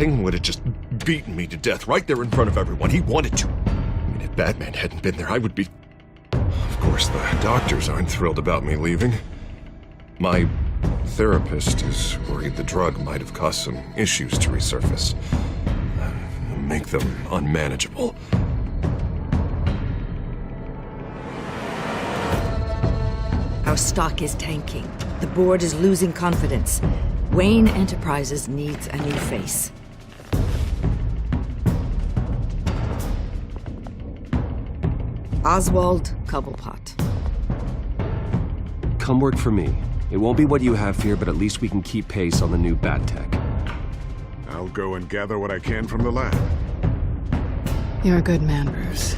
Penguin would have just beaten me to death right there in front of everyone. He wanted to. I mean, if Batman hadn't been there, I would be... Of course, the doctors aren't thrilled about me leaving. My therapist is worried the drug might have caused some issues to resurface. Make them unmanageable. Our stock is tanking. The board is losing confidence. Wayne Enterprises needs a new face. Oswald Cobblepot. Come work for me. It won't be what you have here, but at least we can keep pace on the new bat tech. I'll go and gather what I can from the lab. You're a good man, Bruce.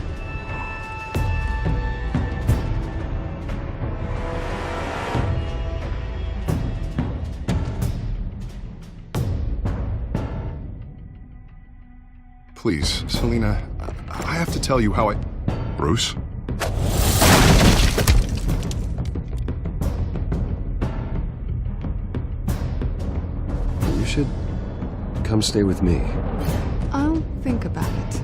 Please, Selina, I have to tell you how I... Bruce? You should come stay with me. I'll think about it.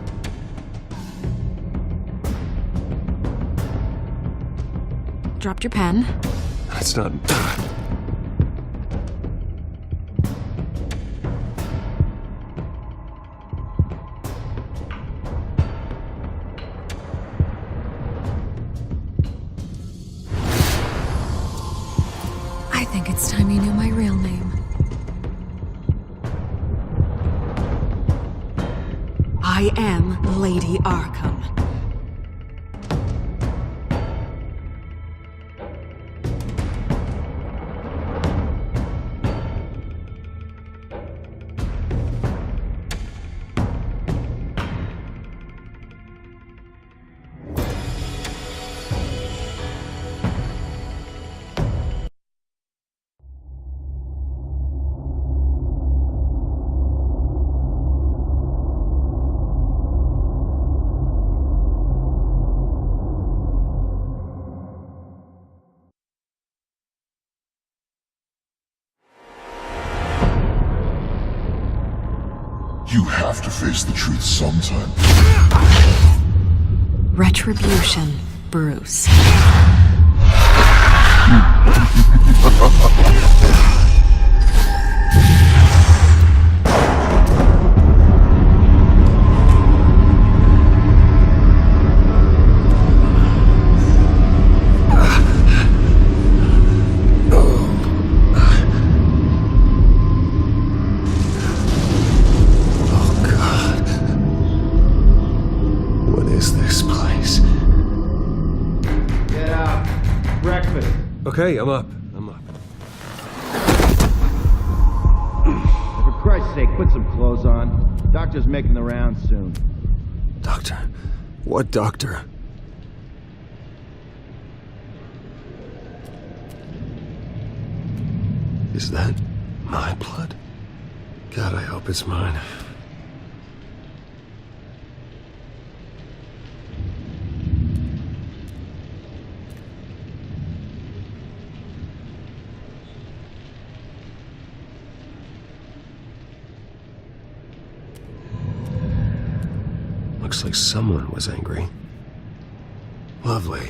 Dropped your pen. That's not... I think it's time you knew my real name. I am Lady Arkham. You have to face the truth sometime. Retribution, Bruce. Okay, I'm up. For Christ's sake, put some clothes on. Doctor's making the rounds soon. Doctor? What doctor? Is that my blood? God, I hope it's mine. Looks like someone was angry. Lovely.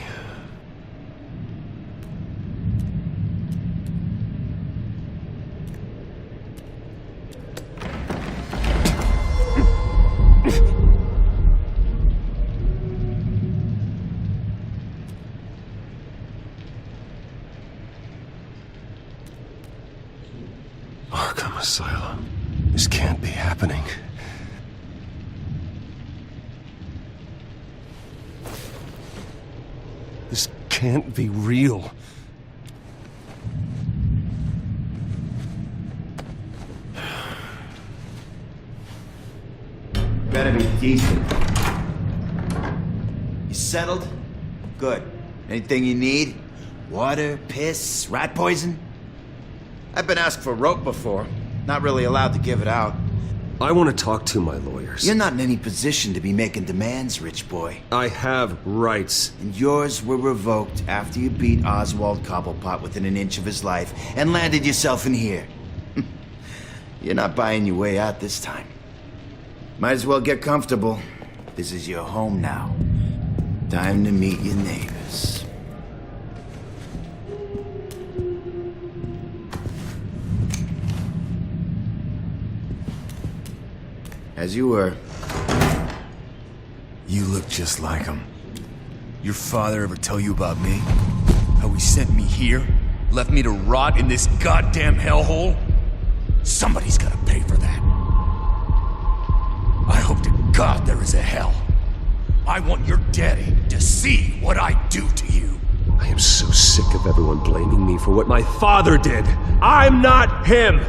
Arkham Asylum. This can't be happening. This can't be real. Better be decent. You settled? Good. Anything you need? Water, piss, rat poison? I've been asked for rope before. Not really allowed to give it out. I want to talk to my lawyers. You're not in any position to be making demands, rich boy. I have rights. And yours were revoked after you beat Oswald Cobblepot within an inch of his life and landed yourself in here. You're not buying your way out this time. Might as well get comfortable. This is your home now. Time to meet your neighbors. As you were. You look just like him. Your father ever tell you about me? How he sent me here? Left me to rot in this goddamn hellhole? Somebody's gotta pay for that. I hope to God there is a hell. I want your daddy to see what I do to you. I am so sick of everyone blaming me for what my father did. I'm not him.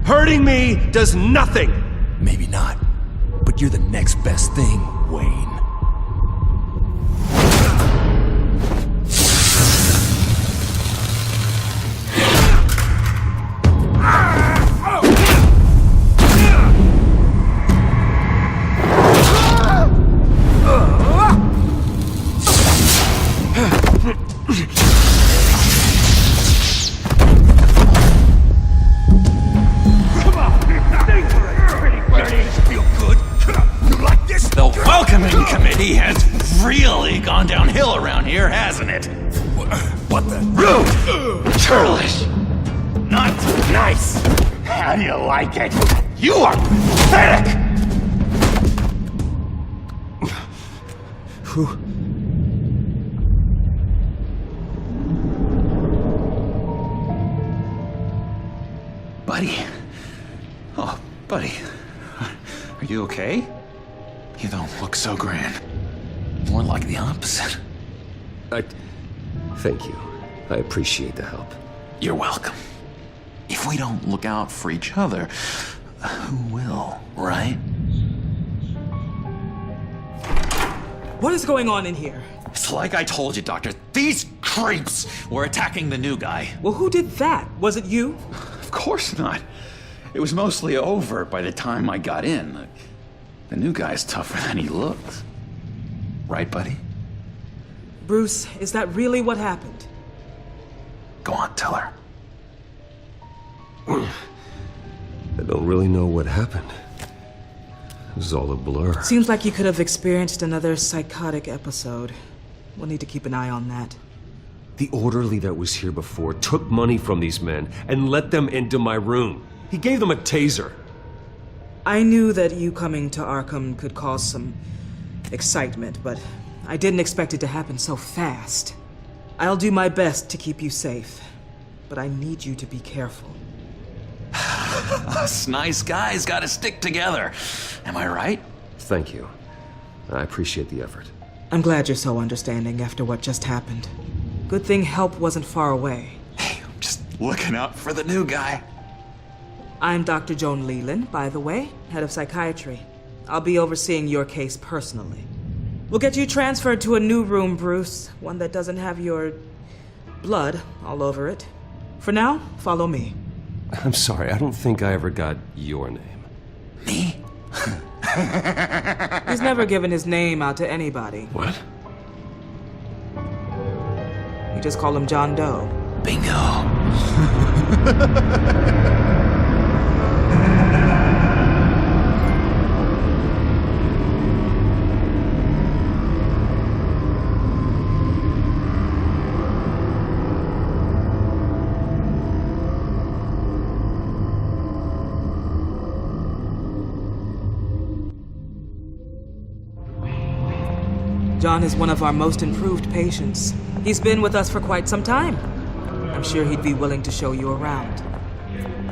Hurting me does nothing. Maybe not, but you're the next best thing, Wayne. He has really gone downhill around here, hasn't it? What the? Rude! Churlish! Not nice! How do you like it? You are pathetic! Who? Buddy. Oh, buddy. Are you okay? You don't look so grand. More like the opposite. Thank you. I appreciate the help. You're welcome. If we don't look out for each other, who will, right? What is going on in here? It's like I told you, Doctor. These creeps were attacking the new guy. Well, who did that? Was it you? Of course not. It was mostly over by the time I got in. The new guy's tougher than he looks. Right, buddy? Bruce, is that really what happened? Go on, tell her. I don't really know what happened. It was all a blur. Seems like you could have experienced another psychotic episode. We'll need to keep an eye on that. The orderly that was here before took money from these men and let them into my room. He gave them a taser. I knew that you coming to Arkham could cause some excitement, but I didn't expect it to happen so fast. I'll do my best to keep you safe, but I need you to be careful. Us nice guys gotta stick together. Am I right? Thank you. I appreciate the effort. I'm glad you're so understanding after what just happened. Good thing help wasn't far away. Hey, I'm just looking out for the new guy. I'm Dr. Joan Leland, by the way, head of psychiatry. I'll be overseeing your case personally. We'll get you transferred to a new room, Bruce, one that doesn't have your blood all over it. For now, follow me. I'm sorry, I don't think I ever got your name. Me? He's never given his name out to anybody. What? We just call him John Doe. Bingo. John is one of our most improved patients. He's been with us for quite some time. I'm sure he'd be willing to show you around.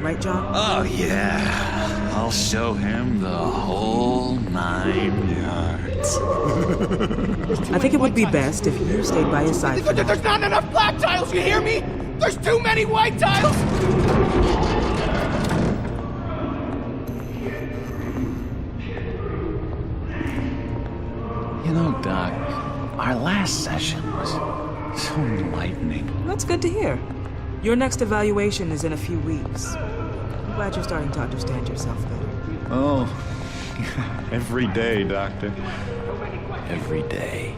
Right, John? Oh, yeah. I'll show him the whole 9 yards. I think it would be best if you stayed by his side. There's not enough black tiles, you hear me? There's too many white tiles! You know, Doc, our last session was so enlightening. That's good to hear. Your next evaluation is in a few weeks. I'm glad you're starting to understand yourself better. Oh, every day, Doctor. Every day.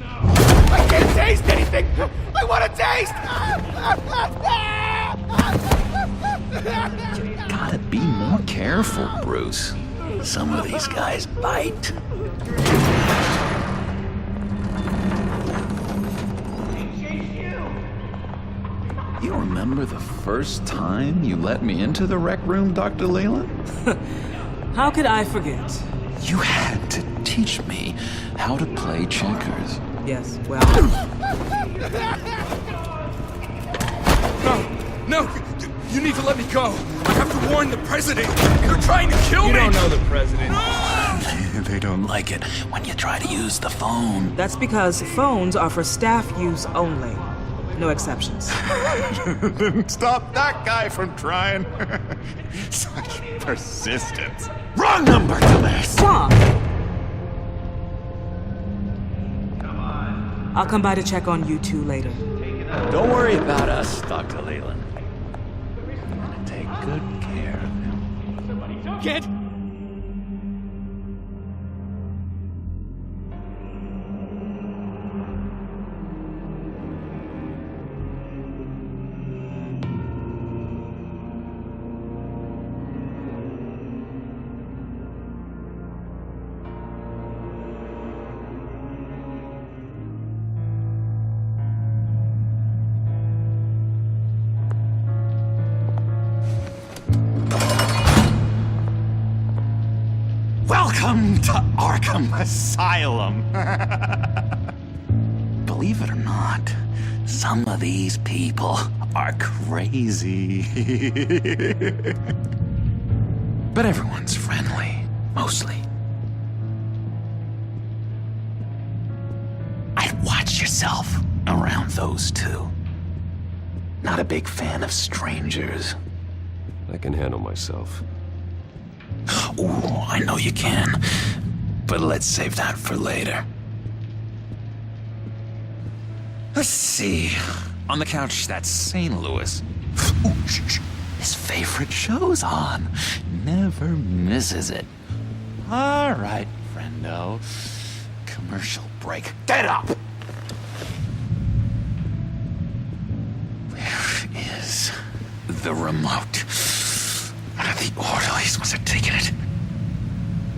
I can't taste anything! I want to taste! gotta be more careful, Bruce. Some of these guys bite. You remember the first time you let me into the rec room, Dr. Leland? How could I forget? You had to teach me how to play checkers. Yes, well... No! You need to let me go! I have to warn the president! They're trying to kill me! You don't know the president. They don't like it when you try to use the phone. That's because phones are for staff use only. No exceptions. Didn't stop that guy from trying. Such persistence. Wrong number, dumbass! Stop! I'll come by to check on you two later. Don't worry about us, Dr. Leland. I'm gonna take good care of him. Get! Welcome to Arkham Asylum. Believe it or not, some of these people are crazy. But everyone's friendly, mostly. I'd watch yourself around those two. Not a big fan of strangers. I can handle myself. Ooh, I know you can. But let's save that for later. Let's see. On the couch, that's St. Louis. Ooh, his favorite show's on. Never misses it. All right, friendo. Commercial break. Get up! Where is the remote? The orderlies must have taken it.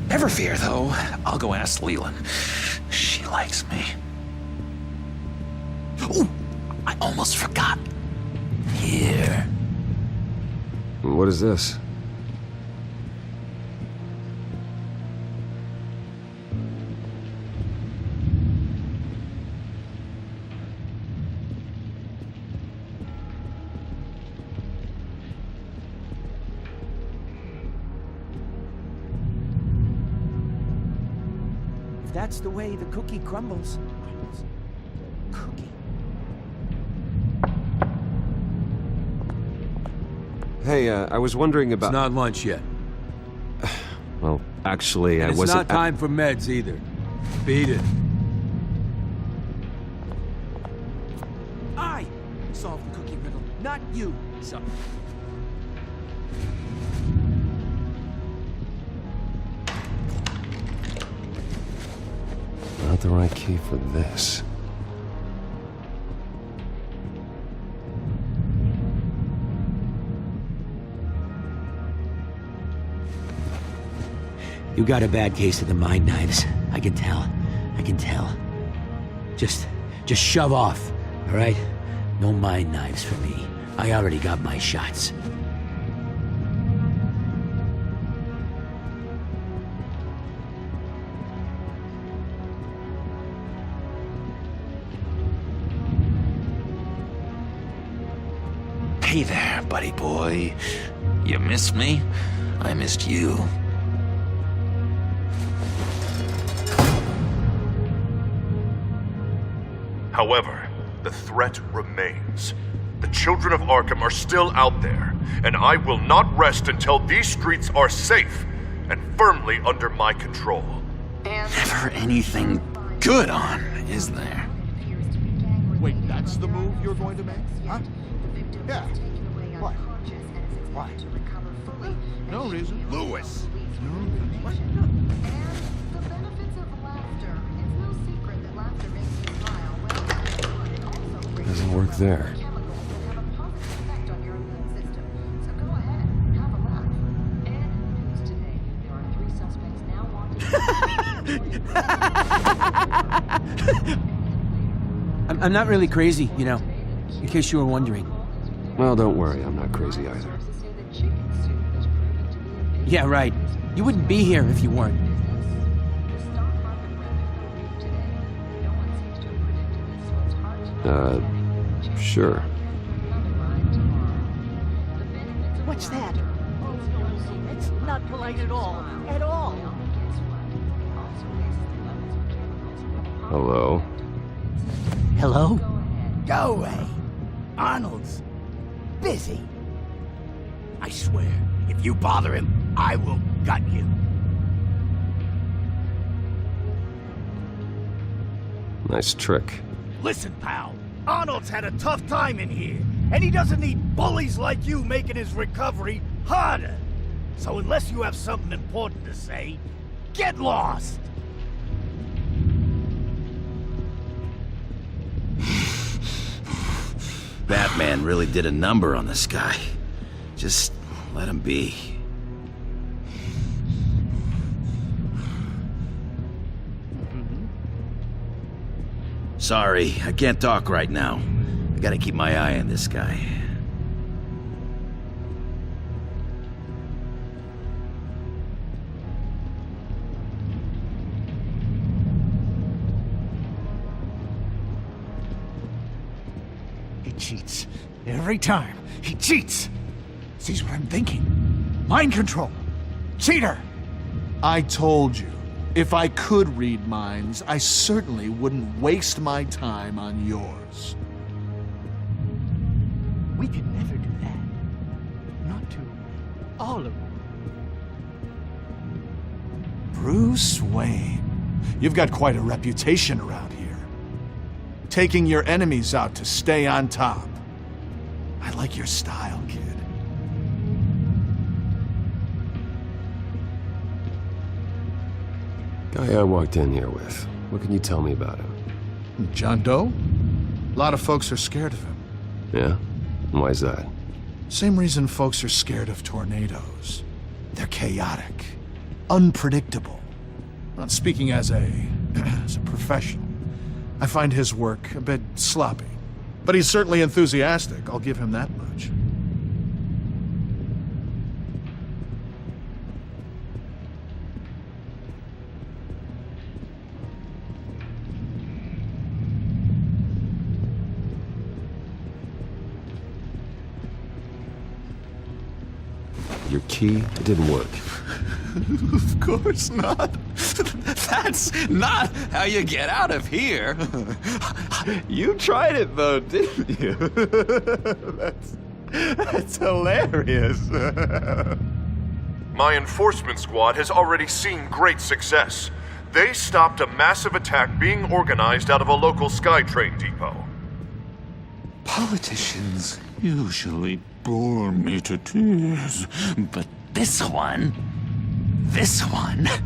Never fear, though. I'll go ask Leland. She likes me. Ooh, I almost forgot. Here. What is this? That's the way the cookie crumbles. Cookie. Hey, I was wondering about... It's not lunch yet. Well, actually, I wasn't... It's not time for meds either. Beat it. I solved the cookie riddle, not you, son. Not the right key for this. You got a bad case of the mind knives. I can tell. I can tell. Just shove off, all right? No mind knives for me. I already got my shots. Hey there, buddy boy. You missed me? I missed you. However, the threat remains. The children of Arkham are still out there, and I will not rest until these streets are safe and firmly under my control. Never anything good on, is there? Wait, that's the move you're going to make? Huh? Yeah. What? Why? No reason. Lewis! What? Doesn't work there. I'm not really crazy, you know, in case you were wondering. Well, don't worry, I'm not crazy either. Yeah, right. You wouldn't be here if you weren't. Sure. What's that? It's not polite at all. At all. Hello? Hello? Go away. Arnold's busy. I swear, if you bother him, I will gut you. Nice trick. Listen, pal. Arnold's had a tough time in here, and he doesn't need bullies like you making his recovery harder. So unless you have something important to say, get lost! Batman really did a number on this guy. Just let him be. Sorry, I can't talk right now. I gotta keep my eye on this guy. He cheats. Every time. He cheats. Sees what I'm thinking. Mind control. Cheater! I told you, if I could read minds, I certainly wouldn't waste my time on yours. We could never do that. Not to all of them. Bruce Wayne, you've got quite a reputation around here. Taking your enemies out to stay on top. I like your style, kid. Guy I walked in here with. What can you tell me about him? John Doe? A lot of folks are scared of him. Yeah? Why's that? Same reason folks are scared of tornadoes. They're chaotic, unpredictable. Not speaking as a professional. I find his work a bit sloppy. But he's certainly enthusiastic, I'll give him that much. Your key, it didn't work. Of course not. That's not how you get out of here. You tried it though, didn't you? That's hilarious. My enforcement squad has already seen great success. They stopped a massive attack being organized out of a local SkyTrain depot. Politicians usually bore me to tears, but this one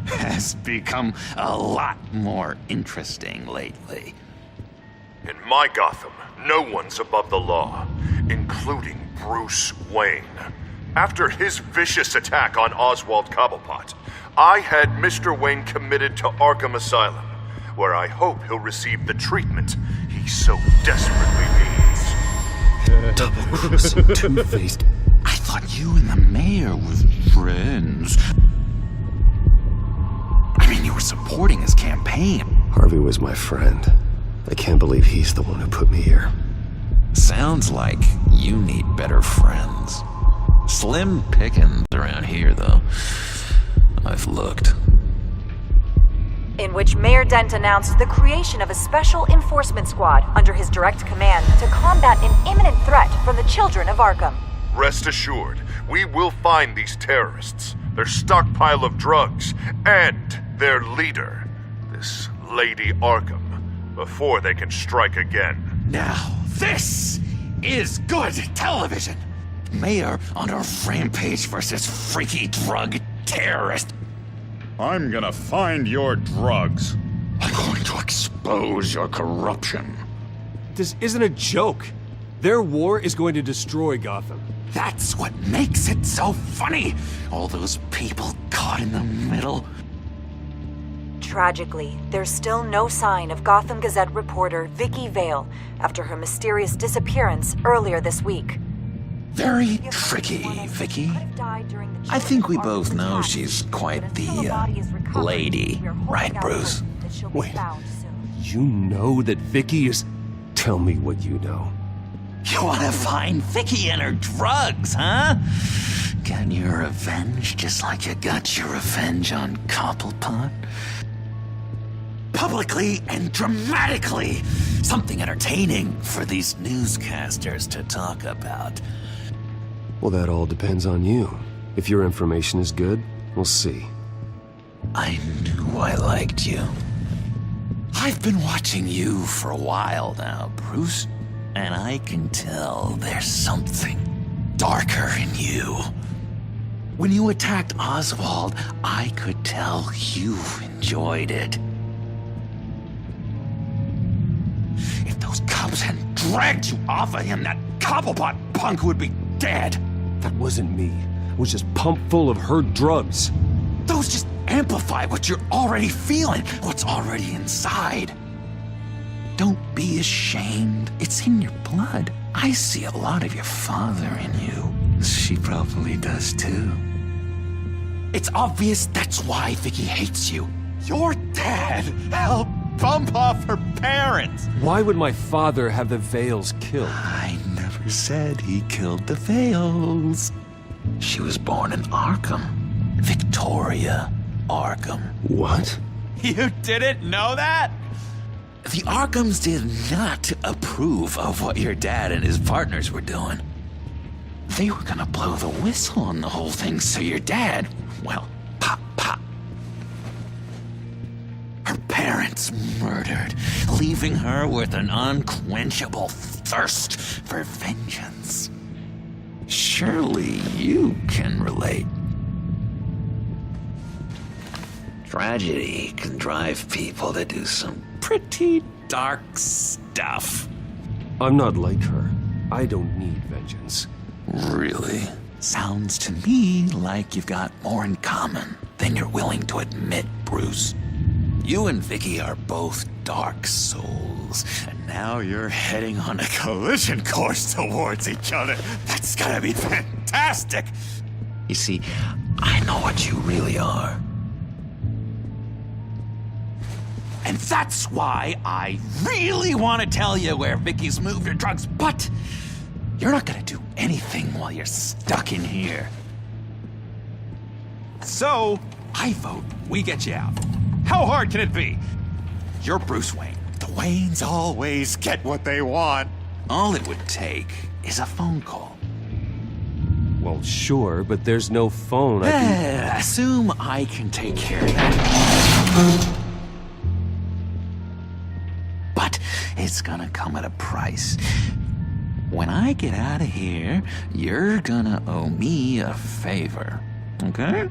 has become a lot more interesting lately. In my Gotham, no one's above the law, including Bruce Wayne. After his vicious attack on Oswald Cobblepot, I had Mr. Wayne committed to Arkham Asylum, where I hope he'll receive the treatment he so desperately needs. Double-crossing, two-faced. I thought you and the mayor were friends. I mean, you were supporting his campaign. Harvey was my friend. I can't believe he's the one who put me here. Sounds like you need better friends. Slim pickings around here, though. I've looked. In which Mayor Dent announced the creation of a special enforcement squad under his direct command to combat an imminent threat from the children of Arkham. Rest assured, we will find these terrorists, their stockpile of drugs, and their leader, this Lady Arkham, before they can strike again. Now, this is good television. Mayor on a rampage versus freaky drug terrorist. I'm gonna find your drugs. I'm going to expose your corruption. This isn't a joke. Their war is going to destroy Gotham. That's what makes it so funny. All those people caught in the middle. Tragically, there's still no sign of Gotham Gazette reporter Vicky Vale after her mysterious disappearance earlier this week. Very tricky, Vicky. I think we both know she's quite the, lady. Right, Bruce? Wait. You know that Vicky is... Tell me what you know. You want to find Vicky and her drugs, huh? Get your revenge just like you got your revenge on Cobblepot? Publicly and dramatically! Something entertaining for these newscasters to talk about. Well, that all depends on you. If your information is good, we'll see. I knew I liked you. I've been watching you for a while now, Bruce. And I can tell there's something darker in you. When you attacked Oswald, I could tell you enjoyed it. If those cops hadn't dragged you off of him, that Cobblepot punk would be dead. That wasn't me. It was just pumped full of her drugs. Those just amplify what you're already feeling, what's already inside. Don't be ashamed. It's in your blood. I see a lot of your father in you. She probably does too. It's obvious that's why Vicky hates you. Your dad helped bump off her parents. Why would my father have the Vales killed? I never said he killed the Vales. She was born in Arkham. Victoria Arkham. What? You didn't know that? The Arkhams did not approve of what your dad and his partners were doing. They were gonna blow the whistle on the whole thing, so your dad, well, pop. Her parents murdered, leaving her with an unquenchable thirst for vengeance. Surely you can relate. Tragedy can drive people to do some pretty dark stuff. I'm not like her. I don't need vengeance. Really? Sounds to me like you've got more in common than you're willing to admit, Bruce. You and Vicky are both dark souls, and now you're heading on a collision course towards each other. That's gotta be fantastic! You see, I know what you really are. And that's why I really want to tell you where Vicky's moved her drugs, but you're not gonna do anything while you're stuck in here. So, I vote we get you out. How hard can it be? You're Bruce Wayne. The Waynes always get what they want. All it would take is a phone call. Well, sure, but there's no phone. Assume I can take care of that. But it's gonna come at a price. When I get out of here, you're gonna owe me a favor, okay?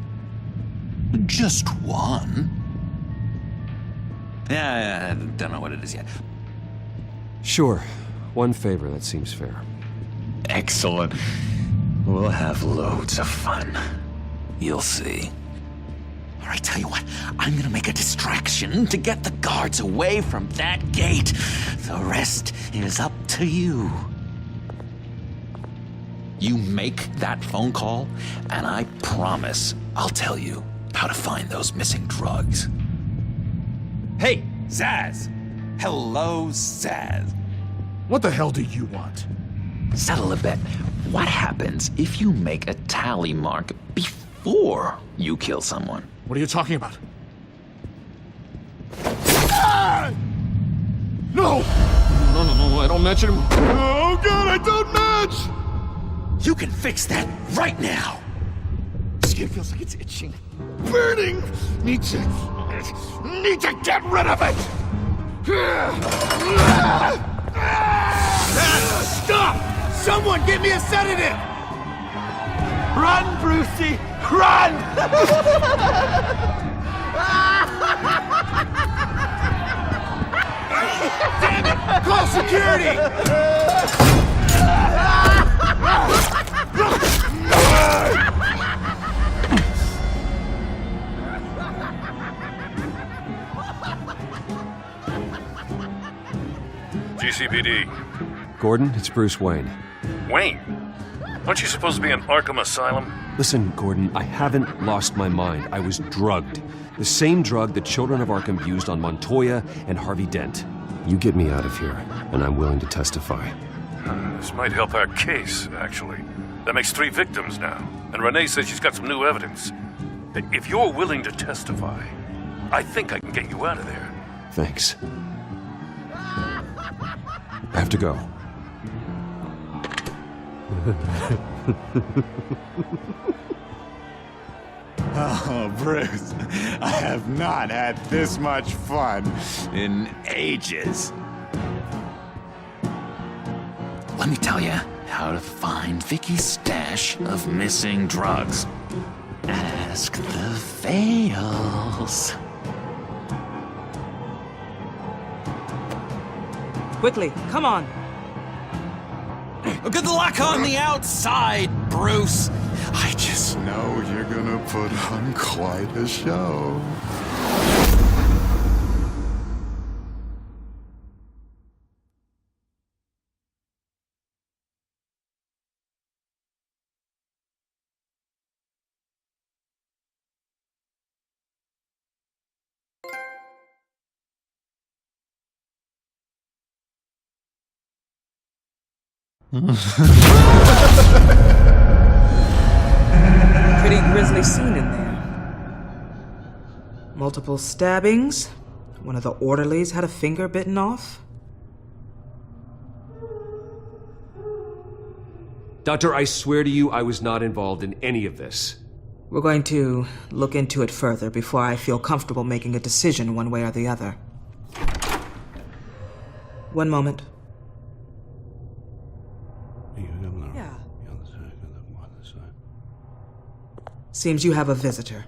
Just one. Yeah, I don't know what it is yet. Sure. One favor, that seems fair. Excellent. We'll have loads of fun. You'll see. All right, tell you what, I'm gonna make a distraction to get the guards away from that gate. The rest is up to you. You make that phone call, and I promise I'll tell you how to find those missing drugs. Hey, Zaz! Hello, Zaz. What the hell do you want? Settle a bet. What happens if you make a tally mark before you kill someone? What are you talking about? Ah! No! No, I don't match him. Oh god, I don't match! You can fix that right now! Skin feels like it's itching. Burning! Need to get rid of it! Stop! Someone give me a sedative! Run, Brucey! Run! Damn it! Call security! GCPD. Gordon, it's Bruce Wayne. Wayne? Aren't you supposed to be in Arkham Asylum? Listen, Gordon, I haven't lost my mind. I was drugged. The same drug the children of Arkham used on Montoya and Harvey Dent. You get me out of here, and I'm willing to testify. This might help our case, actually. That makes 3 victims now, and Renee says she's got some new evidence. If you're willing to testify, I think I can get you out of there. Thanks. I have to go. Oh, Bruce, I have not had this much fun in ages. Let me tell you how to find Vicky's stash of missing drugs. Ask the Vales. Quickly, come on. Good luck on the outside, Bruce. I just know you're gonna put on quite a show. Pretty grisly scene in there. Multiple stabbings. One of the orderlies had a finger bitten off. Doctor, I swear to you I was not involved in any of this. We're going to look into it further before I feel comfortable making a decision one way or the other. One moment. Yeah. Seems you have a visitor.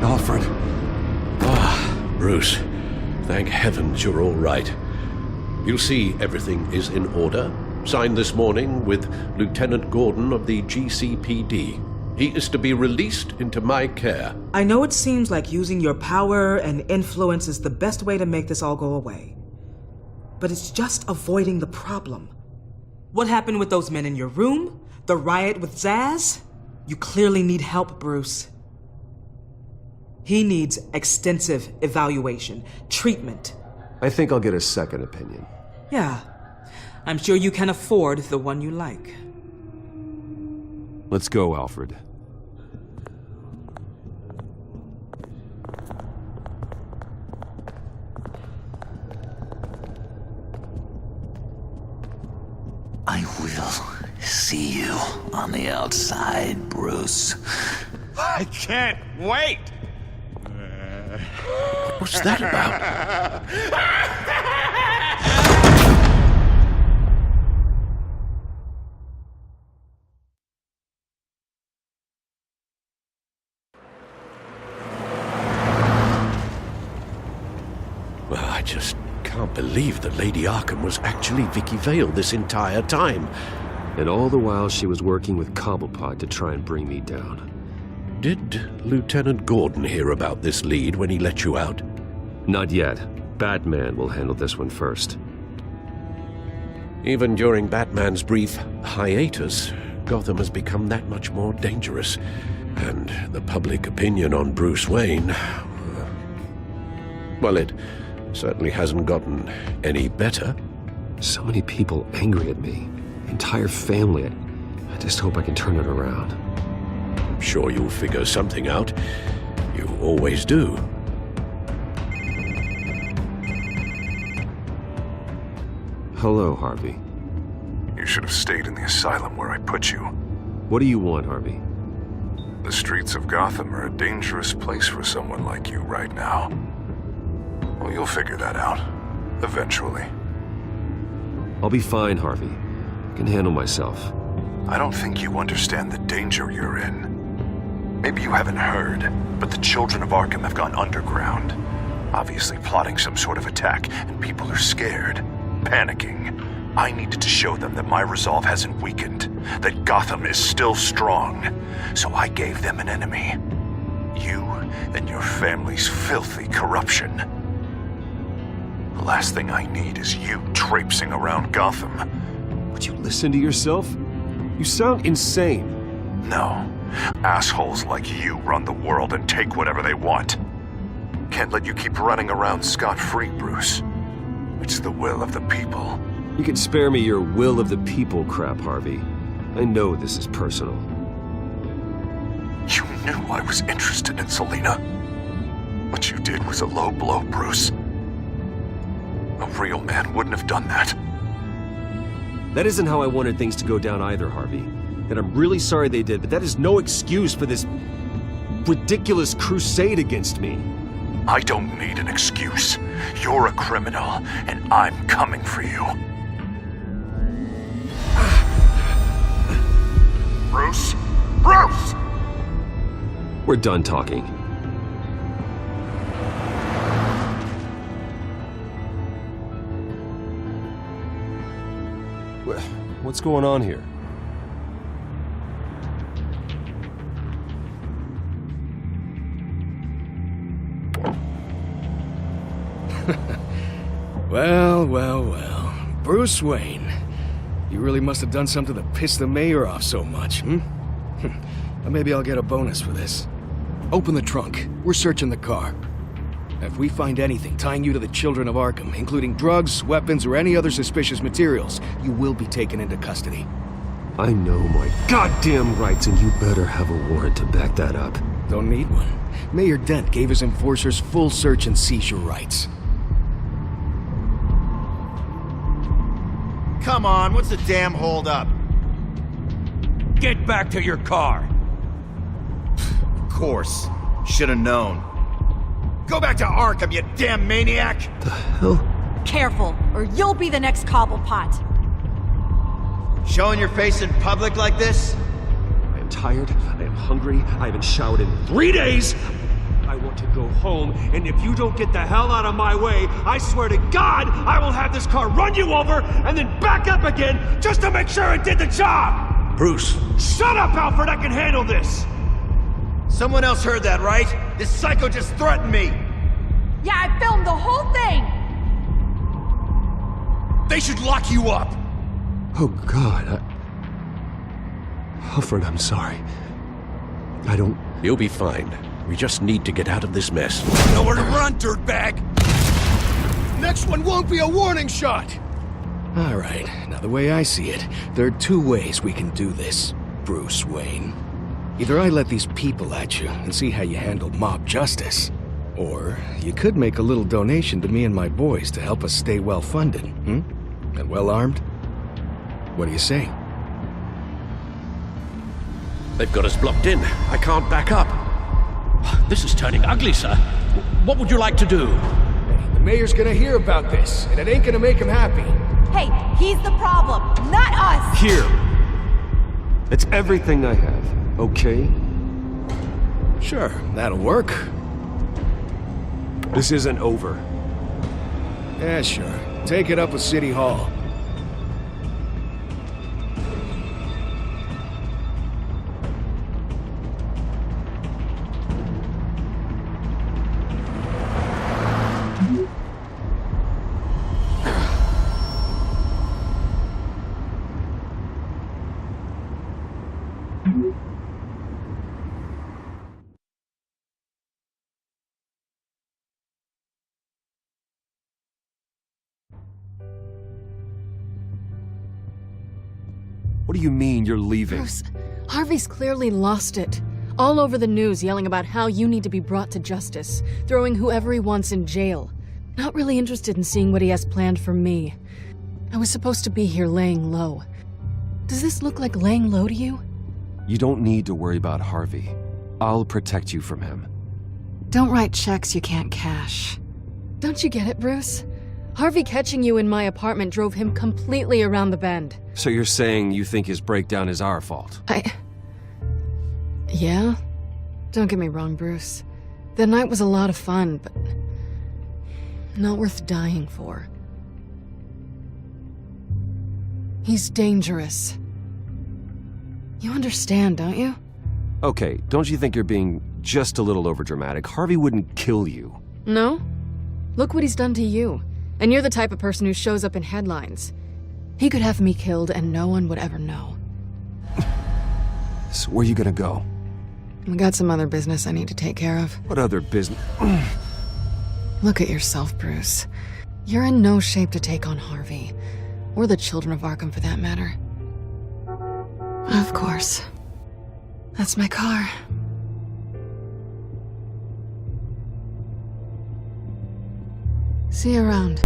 Alfred. Bruce, thank heavens you're all right. You'll see everything is in order. Signed this morning with Lieutenant Gordon of the GCPD. He is to be released into my care. I know it seems like using your power and influence is the best way to make this all go away. But it's just avoiding the problem. What happened with those men in your room? The riot with Zaz? You clearly need help, Bruce. He needs extensive evaluation, treatment. I think I'll get a second opinion. Yeah, I'm sure you can afford the one you like. Let's go, Alfred. I will see you on the outside, Bruce. I can't wait! What's that about? Well, I just can't believe that Lady Arkham was actually Vicky Vale this entire time. And all the while she was working with Cobblepot to try and bring me down. Did Lieutenant Gordon hear about this lead when he let you out? Not yet. Batman will handle this one first. Even during Batman's brief hiatus, Gotham has become that much more dangerous. And the public opinion on Bruce Wayne... well, it certainly hasn't gotten any better. So many people angry at me. Entire family. I just hope I can turn it around. I'm sure you'll figure something out. You always do. Hello, Harvey. You should have stayed in the asylum where I put you. What do you want, Harvey? The streets of Gotham are a dangerous place for someone like you right now. Well, you'll figure that out. Eventually. I'll be fine, Harvey. I can handle myself. I don't think you understand the danger you're in. Maybe you haven't heard, but the children of Arkham have gone underground. Obviously plotting some sort of attack, and people are scared, panicking. I needed to show them that my resolve hasn't weakened, that Gotham is still strong. So I gave them an enemy. You and your family's filthy corruption. The last thing I need is you traipsing around Gotham. Would you listen to yourself? You sound insane. No. Assholes like you run the world and take whatever they want. Can't let you keep running around scot-free, Bruce. It's the will of the people. You can spare me your will of the people crap, Harvey. I know this is personal. You knew I was interested in Selena. What you did was a low blow, Bruce. A real man wouldn't have done that. That isn't how I wanted things to go down either, Harvey. And I'm really sorry they did, but that is no excuse for this ridiculous crusade against me. I don't need an excuse. You're a criminal, and I'm coming for you. Bruce? Bruce! We're done talking. What's going on here? Well. Bruce Wayne. You really must have done something to piss the mayor off so much, hmm? Well, maybe I'll get a bonus for this. Open the trunk. We're searching the car. If we find anything tying you to the children of Arkham, including drugs, weapons, or any other suspicious materials, you will be taken into custody. I know my goddamn rights, and you better have a warrant to back that up. Don't need one. Mayor Dent gave his enforcers full search and seizure rights. Come on, what's the damn holdup? Get back to your car! Of course. Should've known. Go back to Arkham, you damn maniac! The hell? Careful, or you'll be the next Cobblepot. Showing your face in public like this? I am tired, I am hungry, I haven't showered in 3 days! I want to go home, and if you don't get the hell out of my way, I swear to God, I will have this car run you over, and then back up again, just to make sure it did the job! Bruce! Shut up, Alfred, I can handle this! Someone else heard that, right? This psycho just threatened me! Yeah, I filmed the whole thing! They should lock you up! Oh, God, Alfred, I'm sorry. I don't... You'll be fine. We just need to get out of this mess. Nowhere to run, dirtbag! Next one won't be a warning shot! Alright, now the way I see it, there are two ways we can do this, Bruce Wayne. Either I let these people at you and see how you handle mob justice, or you could make a little donation to me and my boys to help us stay well-funded, and well-armed. What do you say? They've got us blocked in. I can't back up. This is turning ugly, sir. What would you like to do? The mayor's gonna hear about this, and it ain't gonna make him happy. Hey, he's the problem, not us! Here! It's everything I have, okay? Sure, that'll work. This isn't over. Yeah, sure. Take it up with City Hall. What do you mean you're leaving? Bruce, Harvey's clearly lost it. All over the news yelling about how you need to be brought to justice, throwing whoever he wants in jail. Not really interested in seeing what he has planned for me. I was supposed to be here laying low. Does this look like laying low to you? You don't need to worry about Harvey. I'll protect you from him. Don't write checks you can't cash. Don't you get it, Bruce? Harvey catching you in my apartment drove him completely around the bend. So you're saying you think his breakdown is our fault? Yeah? Don't get me wrong, Bruce. The night was a lot of fun, but not worth dying for. He's dangerous. You understand, don't you? Okay, don't you think you're being just a little overdramatic. Harvey wouldn't kill you. No? Look what he's done to you. And you're the type of person who shows up in headlines. He could have me killed and no one would ever know. So where you gonna go? I got some other business I need to take care of. What other business? Look at yourself, Bruce. You're in no shape to take on Harvey. Or the children of Arkham, for that matter. Of course. That's my car. See you around.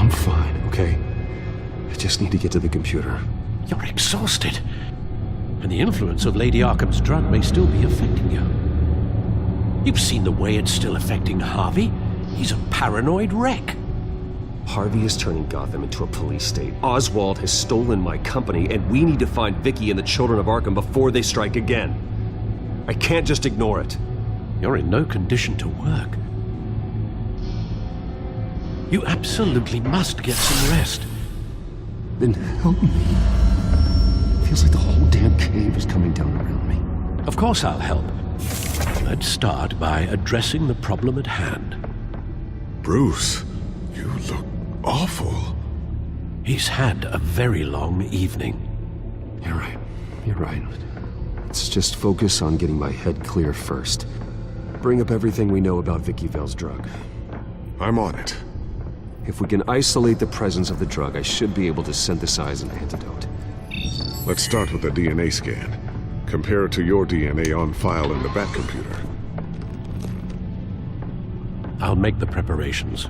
I'm fine, okay? I just need to get to the computer. You're exhausted. And the influence of Lady Arkham's drug may still be affecting you. You've seen the way it's still affecting Harvey. He's a paranoid wreck. Harvey is turning Gotham into a police state. Oswald has stolen my company, and we need to find Vicky and the children of Arkham before they strike again. I can't just ignore it. You're in no condition to work. You absolutely must get some rest. Then help me. Feels like the whole damn cave is coming down around me. Of course I'll help. Let's start by addressing the problem at hand. Bruce, you look awful. He's had a very long evening. You're right. You're right. Let's just focus on getting my head clear first. Bring up everything we know about Vicky Vale's drug. I'm on it. If we can isolate the presence of the drug, I should be able to synthesize an antidote. Let's start with a DNA scan. Compare it to your DNA on file in the Bat computer. I'll make the preparations.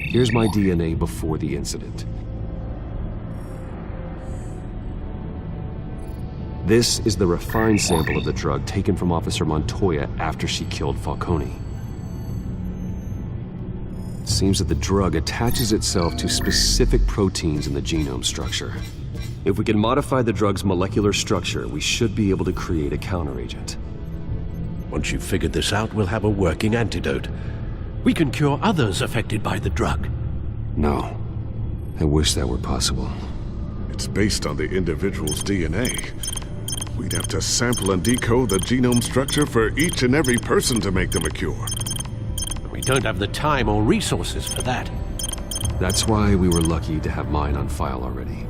Here's my DNA before the incident. This is the refined sample of the drug taken from Officer Montoya after she killed Falcone. It seems that the drug attaches itself to specific proteins in the genome structure. If we can modify the drug's molecular structure, we should be able to create a counteragent. Once you've figured this out, we'll have a working antidote. We can cure others affected by the drug. No. I wish that were possible. It's based on the individual's DNA. We'd have to sample and decode the genome structure for each and every person to make them a cure. We don't have the time or resources for that. That's why we were lucky to have mine on file already.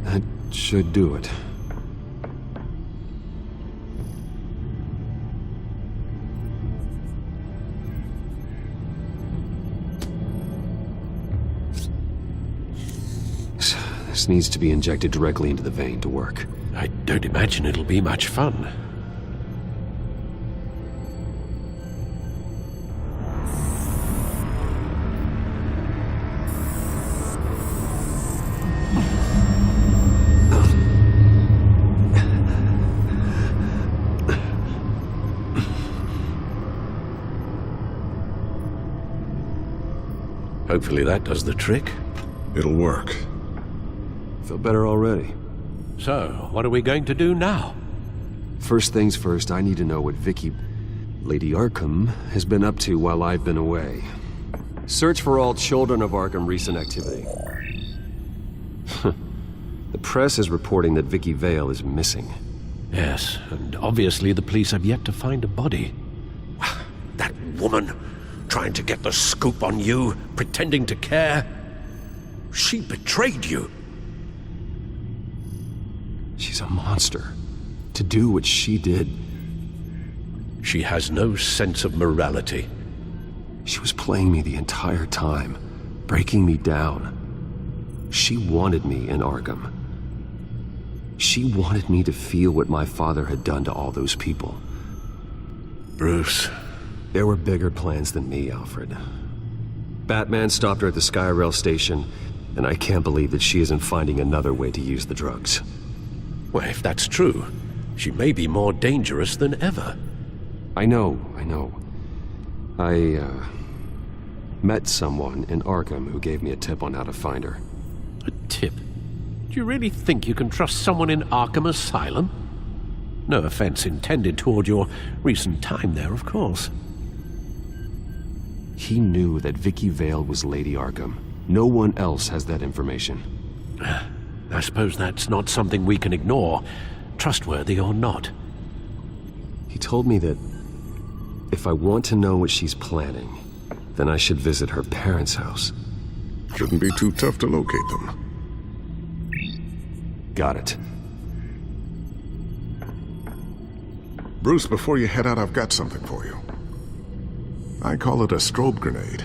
That should do it. This needs to be injected directly into the vein to work. I don't imagine it'll be much fun. Hopefully that does the trick. It'll work. Feel better already. So, what are we going to do now? First things first, I need to know what Lady Arkham, has been up to while I've been away. Search for all children of Arkham recent activity. The press is reporting that Vicky Vale is missing. Yes, and obviously the police have yet to find a body. That woman, trying to get the scoop on you, pretending to care. She betrayed you. She's a monster. To do what she did... She has no sense of morality. She was playing me the entire time, breaking me down. She wanted me in Arkham. She wanted me to feel what my father had done to all those people. Bruce. There were bigger plans than me, Alfred. Batman stopped her at the Skyrail station, and I can't believe that she isn't finding another way to use the drugs. Well, if that's true, she may be more dangerous than ever. I know. I met someone in Arkham who gave me a tip on how to find her. A tip? Do you really think you can trust someone in Arkham Asylum? No offense intended toward your recent time there, of course. He knew that Vicky Vale was Lady Arkham. No one else has that information. I suppose that's not something we can ignore, trustworthy or not. He told me that if I want to know what she's planning, then I should visit her parents' house. Shouldn't be too tough to locate them. Got it. Bruce, before you head out, I've got something for you. I call it a strobe grenade.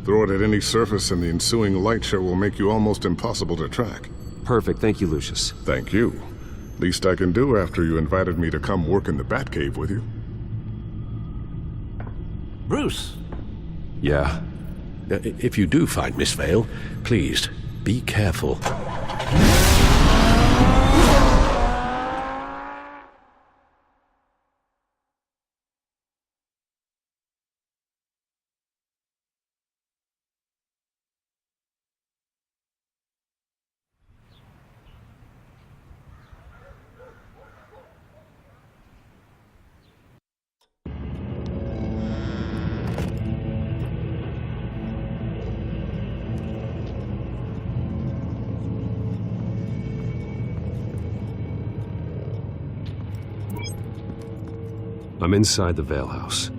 Throw it at any surface and the ensuing light show will make you almost impossible to track. Perfect, thank you, Lucius. Thank you. Least I can do after you invited me to come work in the Batcave with you. Bruce! Yeah? If you do find Miss Vale, please, be careful. I'm inside the Vale house.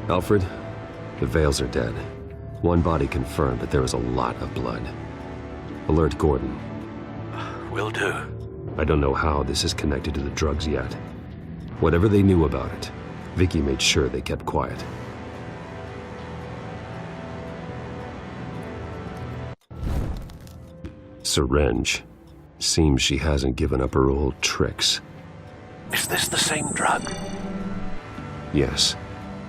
Alfred, the Vales are dead. One body confirmed, but there is a lot of blood. Alert Gordon. Will do. I don't know how this is connected to the drugs yet. Whatever they knew about it, Vicky made sure they kept quiet. Syringe. Seems she hasn't given up her old tricks. Is this the same drug? Yes.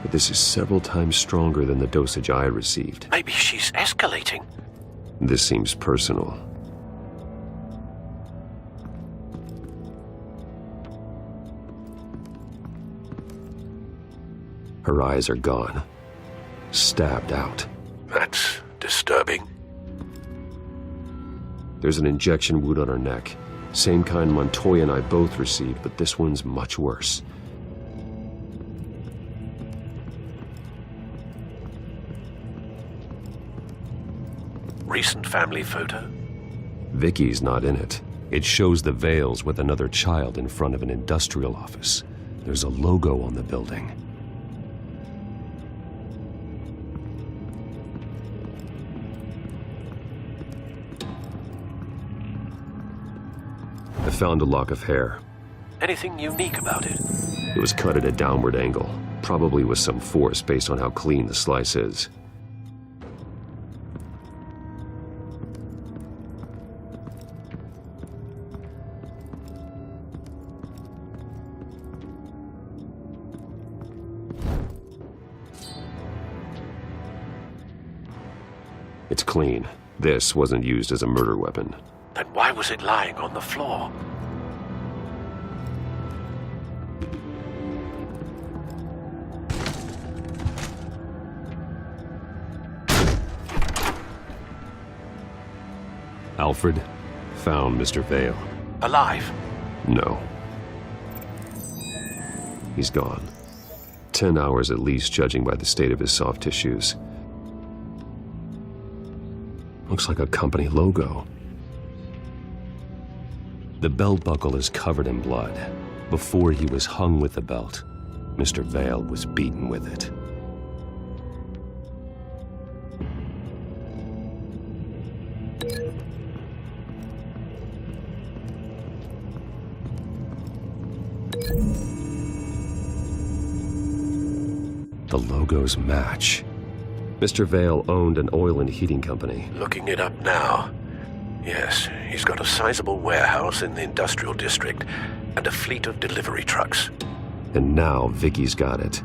But this is several times stronger than the dosage I received. Maybe she's escalating. This seems personal. Her eyes are gone. Stabbed out. That's disturbing. There's an injection wound on her neck. Same kind Montoya and I both received, but this one's much worse. Recent family photo? Vicky's not in it. It shows the Vales with another child in front of an industrial office. There's a logo on the building. I found a lock of hair. Anything unique about it? It was cut at a downward angle, probably with some force based on how clean the slice is. It's clean. This wasn't used as a murder weapon. Then why was it lying on the floor? Alfred found Mr. Vale. Alive? No. He's gone. 10 hours at least, judging by the state of his soft tissues. Looks like a company logo. The belt buckle is covered in blood. Before he was hung with the belt, Mr. Vale was beaten with it. The logos match. Mr. Vale owned an oil and heating company. Looking it up now. Yes, he's got a sizable warehouse in the industrial district and a fleet of delivery trucks. And now Vicky's got it.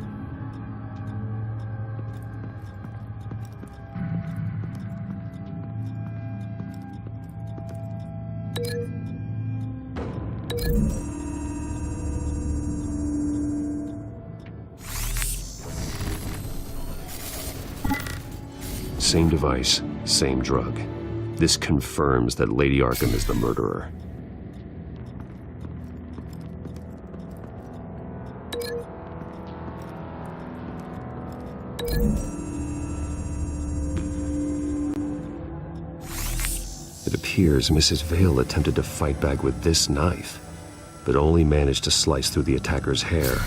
Same device, same drug. This confirms that Lady Arkham is the murderer. It appears Mrs. Vale attempted to fight back with this knife, but only managed to slice through the attacker's hair.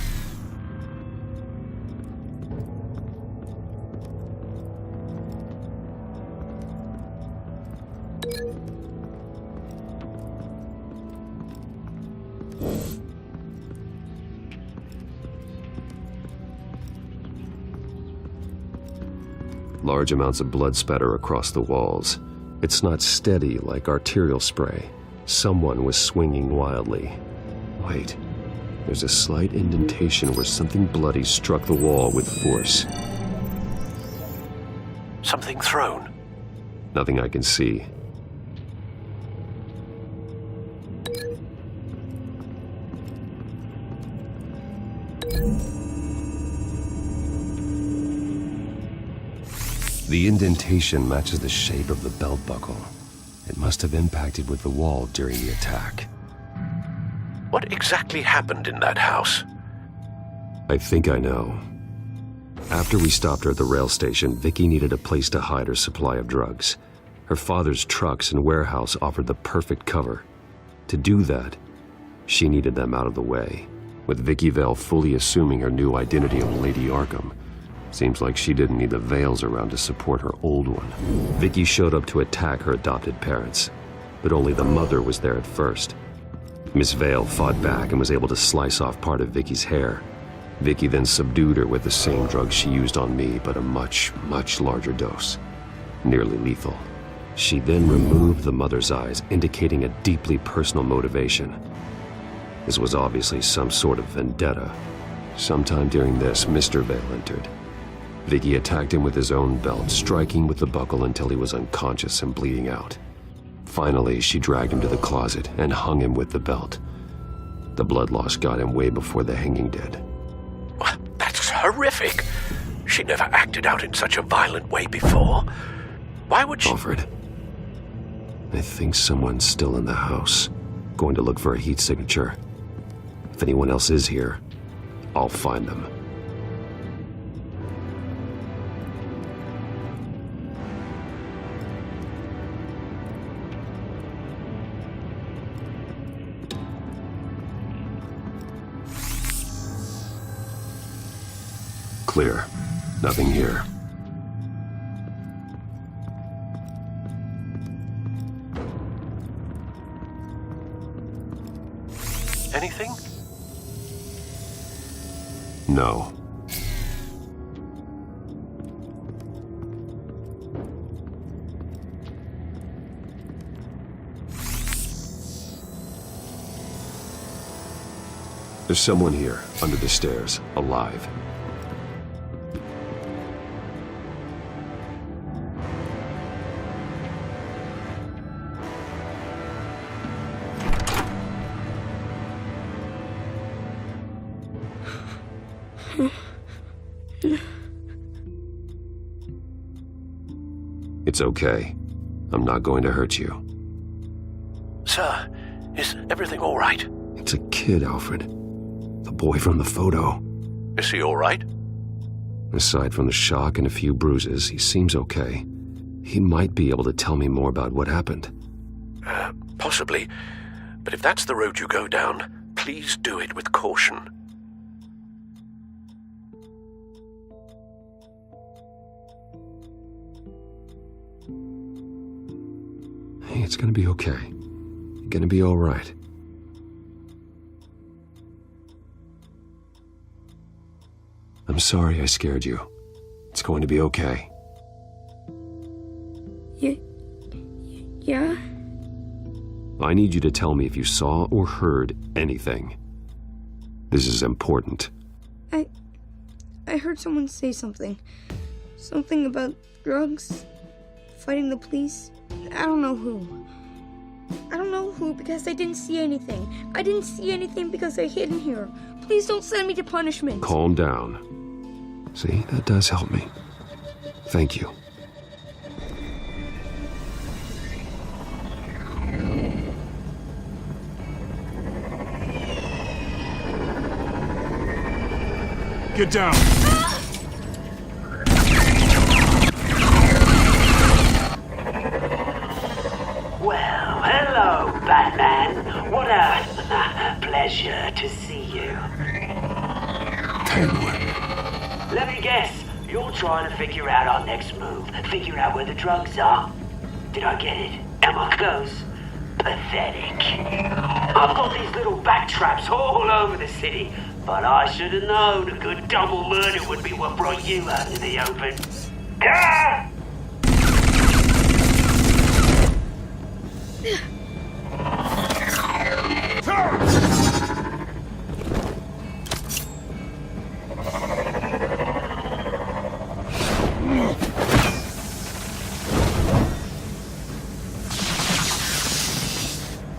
Large amounts of blood spatter across the walls. It's not steady like arterial spray. Someone was swinging wildly. Wait, there's a slight indentation where something bloody struck the wall with force. Something thrown? Nothing I can see. The indentation matches the shape of the belt buckle. It must have impacted with the wall during the attack. What exactly happened in that house? I think I know. After we stopped her at the rail station, Vicky needed a place to hide her supply of drugs. Her father's trucks and warehouse offered the perfect cover. To do that, she needed them out of the way. With Vicky Vale fully assuming her new identity of Lady Arkham, seems like she didn't need the Vales around to support her old one. Vicky showed up to attack her adopted parents, but only the mother was there at first. Miss Vale fought back and was able to slice off part of Vicky's hair. Vicky then subdued her with the same drug she used on me, but a much, much larger dose. Nearly lethal. She then removed the mother's eyes, indicating a deeply personal motivation. This was obviously some sort of vendetta. Sometime during this, Mr. Vale entered. Vicky attacked him with his own belt, striking with the buckle until he was unconscious and bleeding out. Finally, she dragged him to the closet and hung him with the belt. The blood loss got him way before the hanging did. That's horrific. She never acted out in such a violent way before. Why would she— Alfred, I think someone's still in the house. Going to look for a heat signature. If anyone else is here, I'll find them. Clear. Nothing here. Anything? No. There's someone here, under the stairs, alive. It's okay. I'm not going to hurt you. Sir, is everything all right? It's a kid, Alfred. The boy from the photo. Is he all right? Aside from the shock and a few bruises, he seems okay. He might be able to tell me more about what happened. Possibly. But if that's the road you go down, please do it with caution. Hey, it's gonna be okay. You're gonna be all right. I'm sorry I scared you. It's going to be okay. Yeah? I need you to tell me if you saw or heard anything. This is important. I heard someone say something. Something about drugs, fighting the police. I don't know who. I don't know who because I didn't see anything. I didn't see anything because I hid in here. Please don't send me to punishment. Calm down. See, that does help me. Thank you. Get down! Well, hello, Batman. What a pleasure to see you. Let me guess, you're trying to figure out our next move. Figure out where the drugs are. Did I get it? Am I close? Pathetic. I've got these little bat traps all over the city, but I should have known a good double murder would be what brought you out into the open. Ah!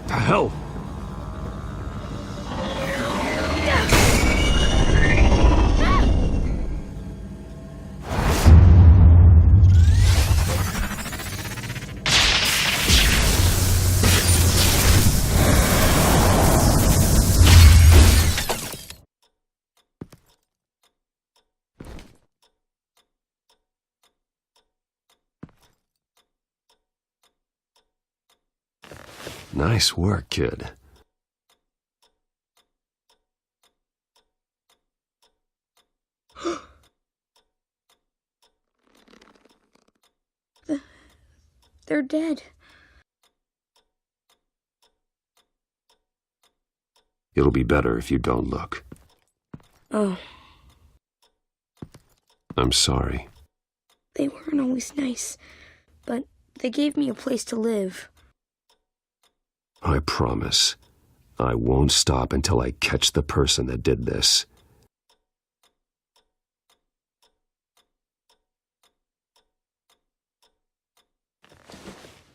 The hell? Nice work, kid. They're dead. It'll be better if you don't look. Oh, I'm sorry. they weren't always nice, but they gave me a place to live. I promise. I won't stop until I catch the person that did this.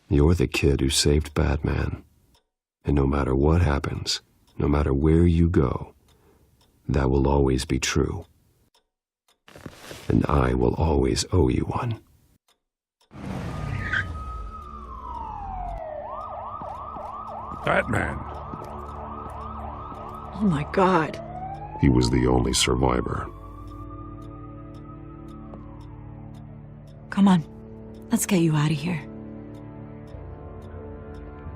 You're the kid who saved Batman. And no matter what happens, no matter where you go, that will always be true. And I will always owe you one. Batman. Oh my God. He was the only survivor. Come on. Let's get you out of here.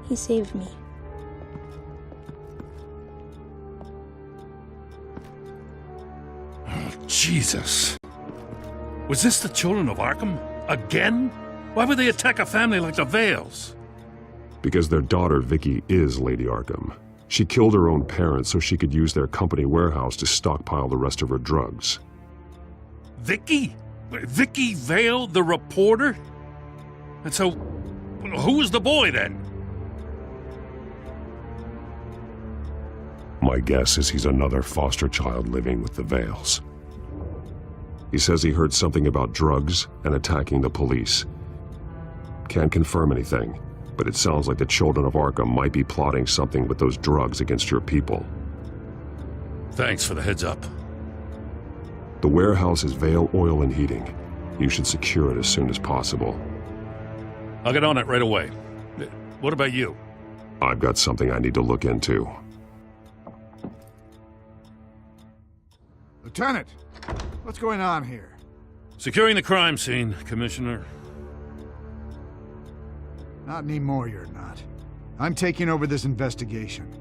He saved me. Oh, Jesus. Was this the children of Arkham? Again? Why would they attack a family like the Vales? Because their daughter, Vicky, is Lady Arkham. She killed her own parents so she could use their company warehouse to stockpile the rest of her drugs. Vicky? Vicky Vale, the reporter? And so, who was the boy then? My guess is he's another foster child living with the Vales. He says he heard something about drugs and attacking the police. Can't confirm anything, but it sounds like the children of Arkham might be plotting something with those drugs against your people. Thanks for the heads up. The warehouse is Vale Oil and Heating. You should secure it as soon as possible. I'll get on it right away. What about you? I've got something I need to look into. Lieutenant, what's going on here? Securing the crime scene, Commissioner. Not anymore, you're not. I'm taking over this investigation.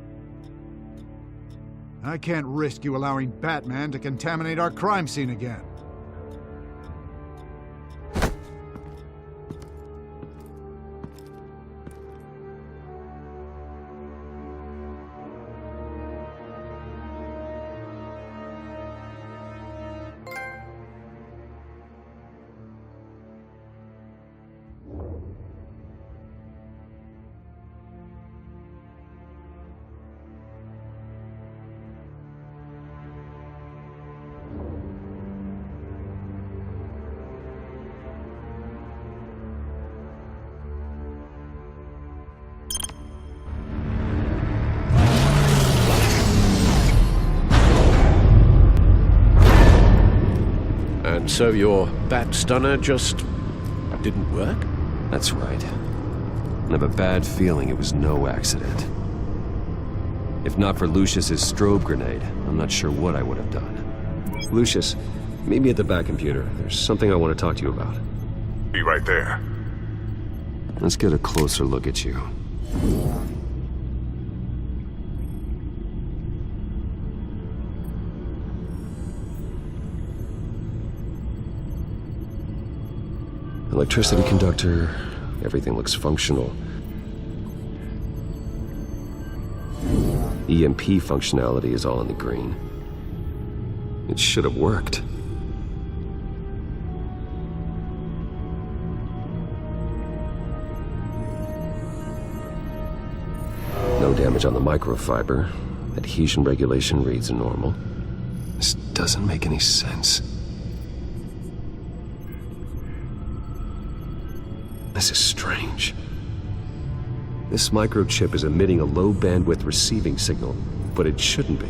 I can't risk you allowing Batman to contaminate our crime scene again. And so your bat stunner just didn't work? That's right. I have a bad feeling it was no accident. If not for Lucius's strobe grenade, I'm not sure what I would have done. Lucius, meet me at the back computer. There's something I want to talk to you about. Be right there. Let's get a closer look at you. Electricity conductor, everything looks functional. EMP functionality is all in the green. It should have worked. No damage on the microfiber. Adhesion regulation reads normal. This doesn't make any sense. This is strange. This microchip is emitting a low-bandwidth receiving signal, but it shouldn't be.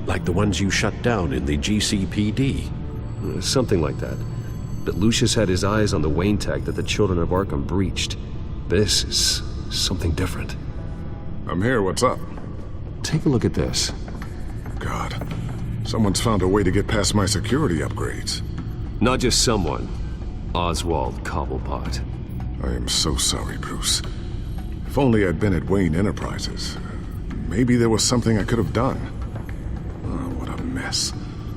Like the ones you shut down in the GCPD? Something like that. But Lucius had his eyes on the Wayne tag that the Children of Arkham breached. This is something different. I'm here, what's up? Take a look at this. God, someone's found a way to get past my security upgrades. Not just someone. Oswald Cobblepot. I am so sorry, Bruce. If only I'd been at Wayne Enterprises. Maybe there was something I could have done. Oh, what a mess.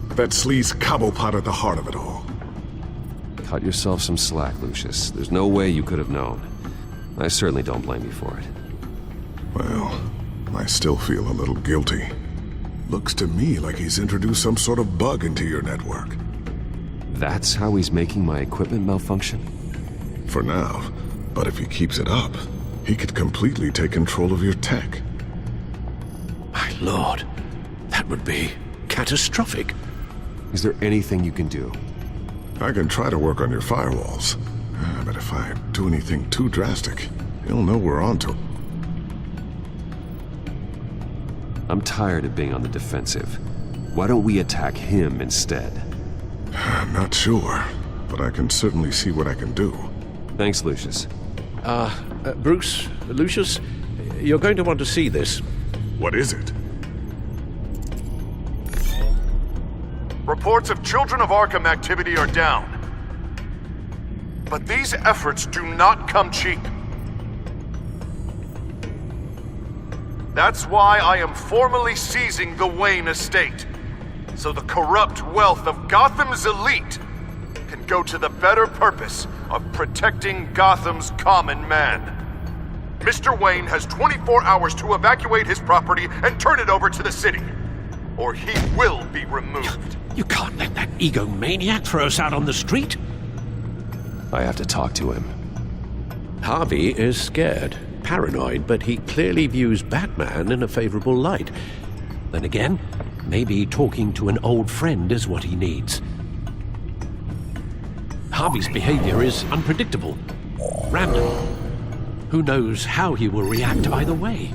That sleaze Cobblepot at the heart of it all. Cut yourself some slack, Lucius. There's no way you could have known. I certainly don't blame you for it. Well, I still feel a little guilty. Looks to me like he's introduced some sort of bug into your network. That's how he's making my equipment malfunction? For now, but if he keeps it up, he could completely take control of your tech. My lord, that would be catastrophic. Is there anything you can do? I can try to work on your firewalls, but if I do anything too drastic, he'll know we're onto it. I'm tired of being on the defensive. Why don't we attack him instead? I'm not sure, but I can certainly see what I can do. Thanks, Lucius. Bruce, Lucius, you're going to want to see this. What is it? Reports of Children of Arkham activity are down. But these efforts do not come cheap. That's why I am formally seizing the Wayne estate, so the corrupt wealth of Gotham's elite can go to the better purpose of protecting Gotham's common man. Mr. Wayne has 24 hours to evacuate his property and turn it over to the city, or he will be removed. You can't let that egomaniac throw us out on the street. I have to talk to him. Harvey is scared, paranoid, but he clearly views Batman in a favorable light. Then again, maybe talking to an old friend is what he needs. Harvey's behavior is unpredictable, random. Who knows how he will react either way?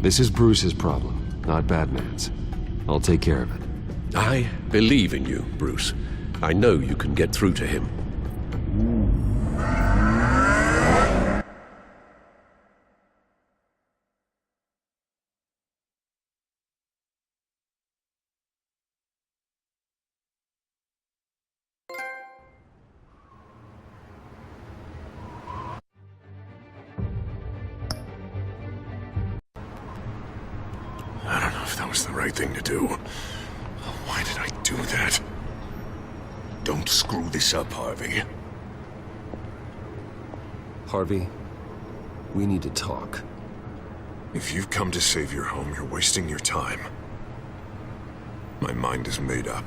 This is Bruce's problem, not Batman's. I'll take care of it. I believe in you, Bruce. I know you can get through to him. that was the right thing to do. Why did I do that? Don't screw this up, Harvey. Harvey, we need to talk. If you've come to save your home, you're wasting your time. My mind is made up.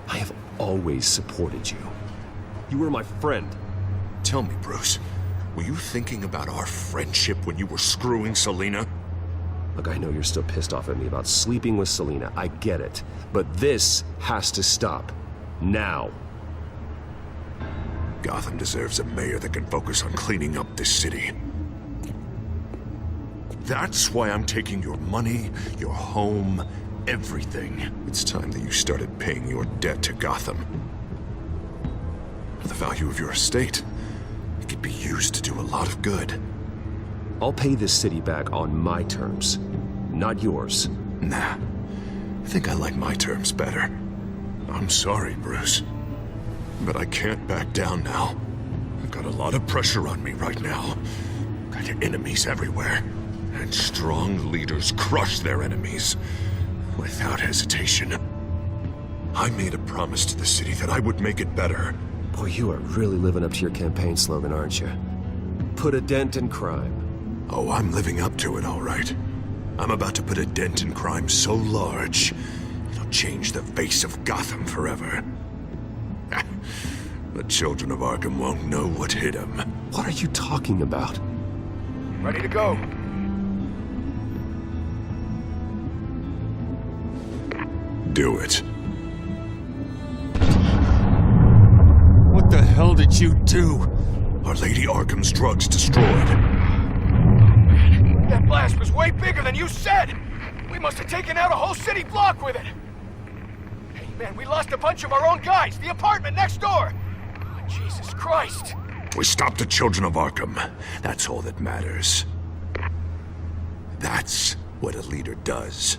I have always supported you. You were my friend. Tell me, Bruce, were you thinking about our friendship when you were screwing Selina? Look, I know you're still pissed off at me about sleeping with Selina. I get it. But this has to stop. Now. Gotham deserves a mayor that can focus on cleaning up this city. That's why I'm taking your money, your home, everything. It's time that you started paying your debt to Gotham. For the value of your estate, it could be used to do a lot of good. I'll pay this city back on my terms, not yours. Nah, I think I like my terms better. I'm sorry, Bruce, but I can't back down now. I've got a lot of pressure on me right now. Got enemies everywhere, and strong leaders crush their enemies without hesitation. I made a promise to the city that I would make it better. Boy, you are really living up to your campaign slogan, aren't you? Put a dent in crime. Oh, I'm living up to it, all right. I'm about to put a dent in crime so large, it'll change the face of Gotham forever. The children of Arkham won't know what hit them. What are you talking about? Ready to go. Do it. What the hell did you do? Our Lady Arkham's drugs destroyed. That blast was way bigger than you said! We must have taken out a whole city block with it! Hey man, we lost a bunch of our own guys! The apartment next door! Oh, Jesus Christ! We stopped the children of Arkham. That's all that matters. That's what a leader does.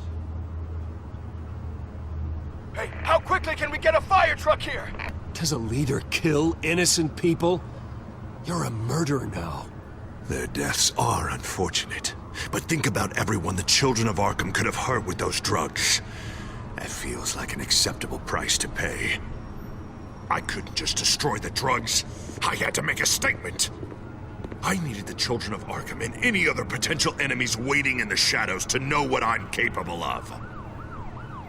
Hey, how quickly can we get a fire truck here? Does a leader kill innocent people? You're a murderer now. Their deaths are unfortunate, but think about everyone the children of Arkham could have hurt with those drugs. That feels like an acceptable price to pay. I couldn't just destroy the drugs. I had to make a statement. I needed the children of Arkham and any other potential enemies waiting in the shadows to know what I'm capable of.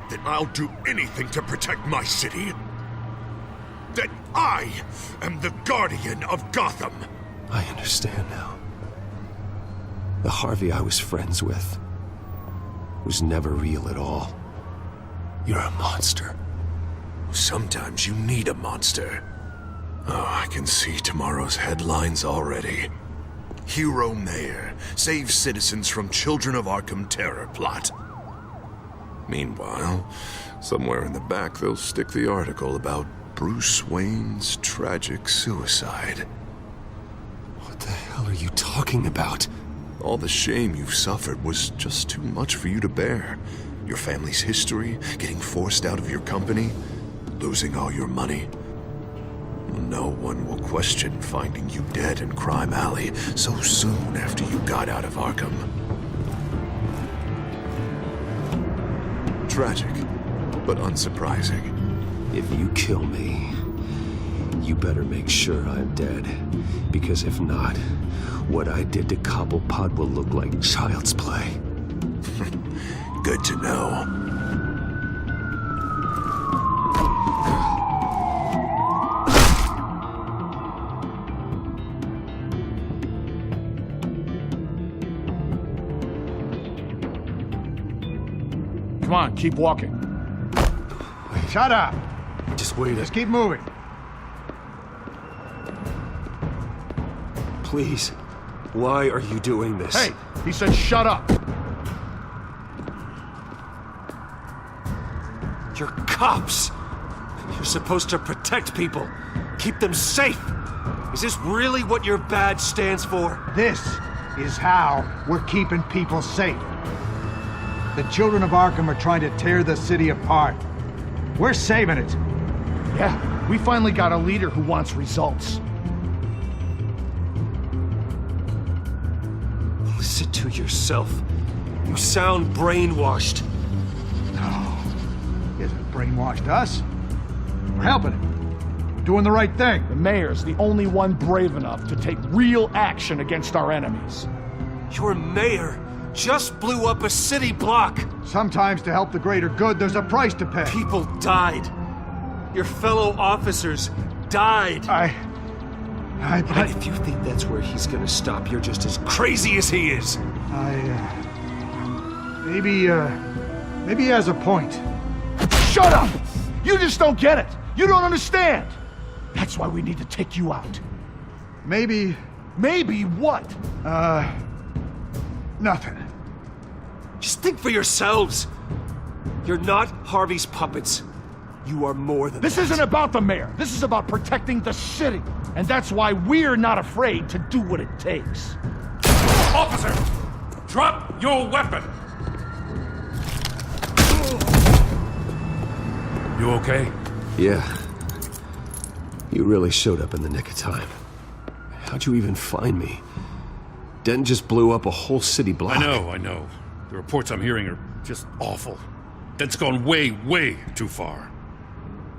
That I'll do anything to protect my city. That I am the guardian of Gotham. I understand now. The Harvey I was friends with was never real at all. You're a monster. Sometimes you need a monster. Oh, I can see tomorrow's headlines already. Hero Mayor saves citizens from Children of Arkham terror plot. Meanwhile, somewhere in the back they'll stick the article about Bruce Wayne's tragic suicide. What the hell are you talking about? All the shame you've suffered was just too much for you to bear. Your family's history, getting forced out of your company, losing all your money. No one will question finding you dead in Crime Alley so soon after you got out of Arkham. Tragic, but unsurprising. If you kill me, you better make sure I'm dead. Because if not, what I did to Cobblepot will look like child's play. Good to know. Come on, keep walking. Shut up! Just wait. Just keep moving. Please. Why are you doing this? Hey, he said shut up. You're cops. You're supposed to protect people. Keep them safe. Is this really what your badge stands for? This is how we're keeping people safe. The children of Arkham are trying to tear the city apart. We're saving it. Yeah, we finally got a leader who wants results. Listen to yourself. You sound brainwashed. No. He hasn't brainwashed us. We're helping him. We're doing the right thing. The mayor's the only one brave enough to take real action against our enemies. Your mayor just blew up a city block. Sometimes to help the greater good, there's a price to pay. People died. Your fellow officers died. And if you think that's where he's gonna stop, you're just as crazy as he is. Maybe he has a point. Shut up! You just don't get it. You don't understand. That's why we need to take you out. Maybe... Maybe what? Nothing. Just think for yourselves. You're not Harvey's puppets. You are more than This that. isn't about the mayor. This is about protecting the city. And that's why we're not afraid to do what it takes. Officer! Drop your weapon! You okay? Yeah. You really showed up in the nick of time. How'd you even find me? Denton just blew up a whole city block. I know. The reports I'm hearing are just awful. Denton's gone way, way too far.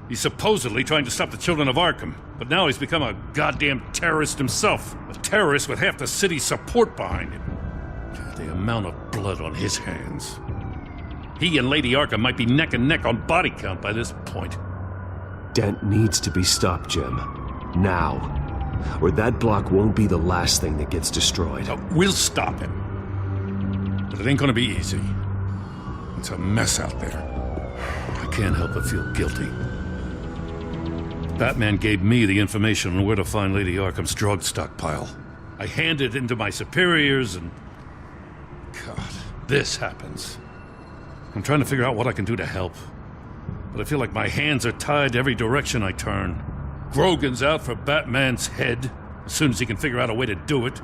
He's supposedly trying to stop the children of Arkham, but now he's become a goddamn terrorist himself. A terrorist with half the city's support behind him. The amount of blood on his hands. He and Lady Arkham might be neck and neck on body count by this point. Dent needs to be stopped, Jim. Now. Or that block won't be the last thing that gets destroyed. We'll stop him. But it ain't gonna be easy. It's a mess out there. I can't help but feel guilty. Batman gave me the information on where to find Lady Arkham's drug stockpile. I handed it into my superiors and... God, this happens. I'm trying to figure out what I can do to help. But I feel like my hands are tied every direction I turn. Grogan's out for Batman's head, as soon as he can figure out a way to do it.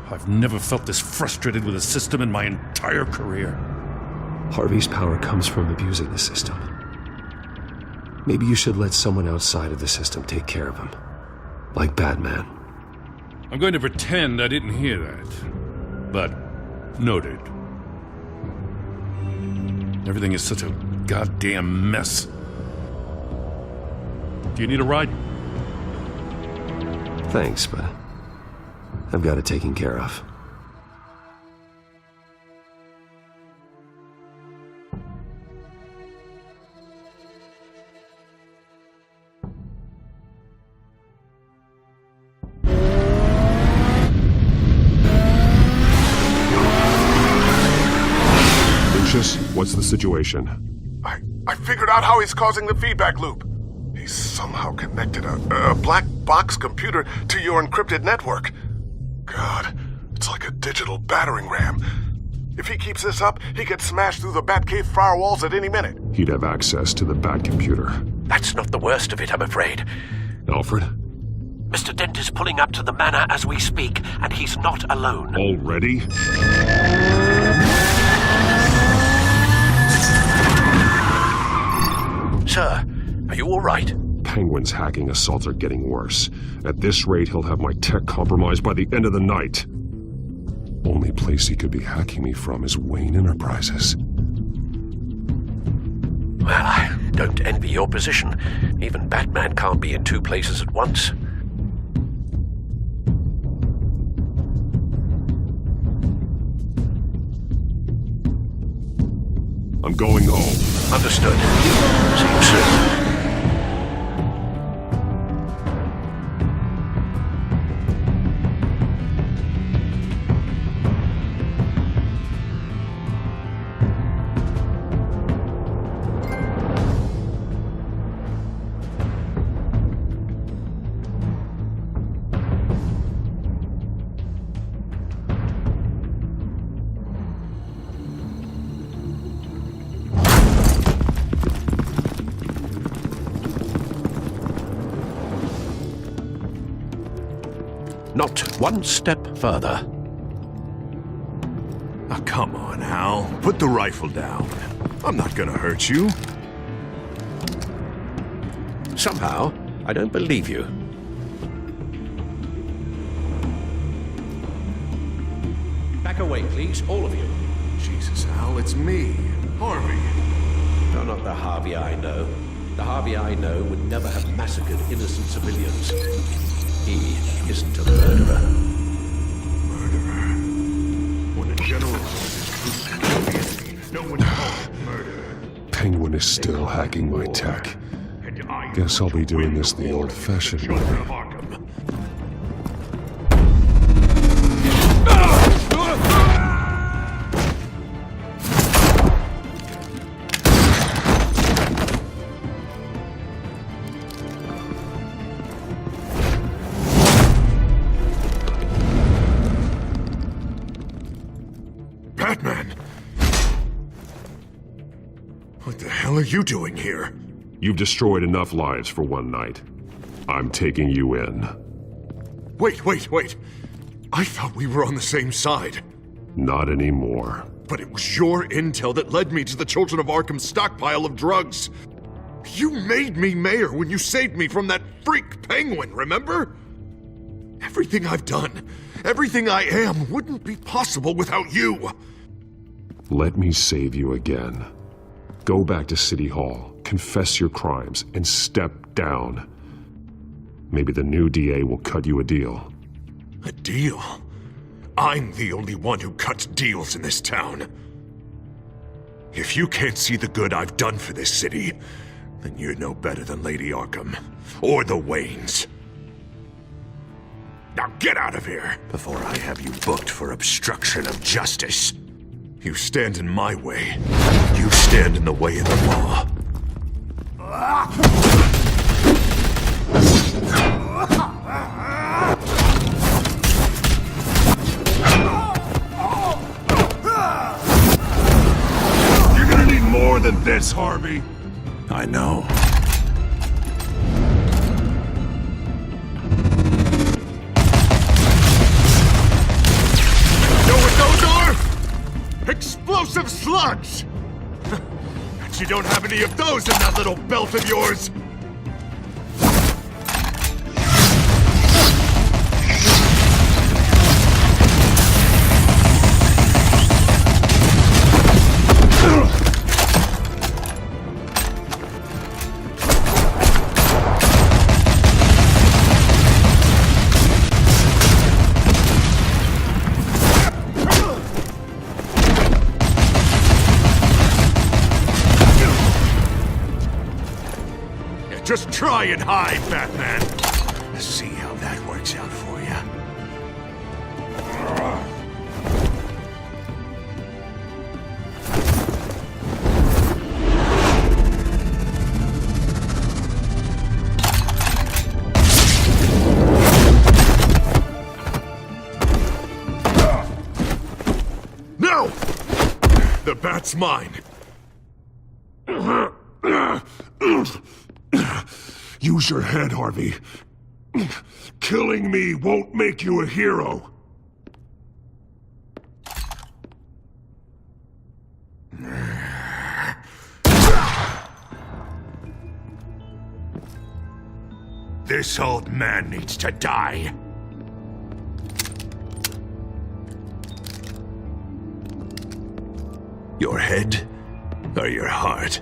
I've never felt this frustrated with a system in my entire career. Harvey's power comes from abusing the system. Maybe you should let someone outside of the system take care of him. Like Batman. I'm going to pretend I didn't hear that. But, noted. Everything is such a goddamn mess. Do you need a ride? Thanks, but I've got it taken care of. What's the situation? I figured out how he's causing the feedback loop. He's somehow connected a black box computer to your encrypted network. God, it's like a digital battering ram. If he keeps this up, he could smash through the Batcave firewalls at any minute. He'd have access to the Bat computer. That's not the worst of it, I'm afraid. Alfred? Mr. Dent is pulling up to the manor as we speak, and he's not alone. Already? Sir, are you all right? Penguin's hacking assaults are getting worse. At this rate, he'll have my tech compromised by the end of the night. Only place he could be hacking me from is Wayne Enterprises. Well, I don't envy your position. Even Batman can't be in two places at once. I'm going home. Understood. See you soon. Not one step further. Oh, come on, Hal. Put the rifle down. I'm not gonna hurt you. Somehow, I don't believe you. Back away, please, all of you. Jesus, Al, it's me, Harvey. No, not the Harvey I know. The Harvey I know would never have massacred innocent civilians. He isn't a murderer. When a general orders troops to kill the enemy, no one calls it murder. Penguin is still hacking my tech. Guess I'll be doing this the old-fashioned way. Batman! What the hell are you doing here? You've destroyed enough lives for one night. I'm taking you in. Wait. I thought we were on the same side. Not anymore. But it was your intel that led me to the Children of Arkham's stockpile of drugs. You made me mayor when you saved me from that freak penguin, remember? Everything I've done, everything I am, wouldn't be possible without you. Let me save you again. Go back to City Hall, confess your crimes, and step down. Maybe the new DA will cut you a deal. A deal? I'm the only one who cuts deals in this town. If you can't see the good I've done for this city, then you're no better than Lady Arkham, or the Waynes. Now get out of here, before I have you booked for obstruction of justice. You stand in my way. You stand in the way of the law. You're gonna need more than this, Harvey. I know. Know what those are? Explosive slugs! But you don't have any of those in that little belt of yours! Just try and hide, Batman. Let's see how that works out for you. No! The bat's mine. Use your head, Harvey. Killing me won't make you a hero. This old man needs to die. Your head or your heart?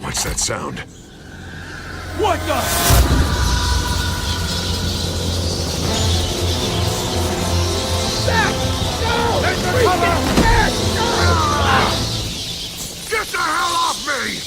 What's that sound? What the? Get the hell off me!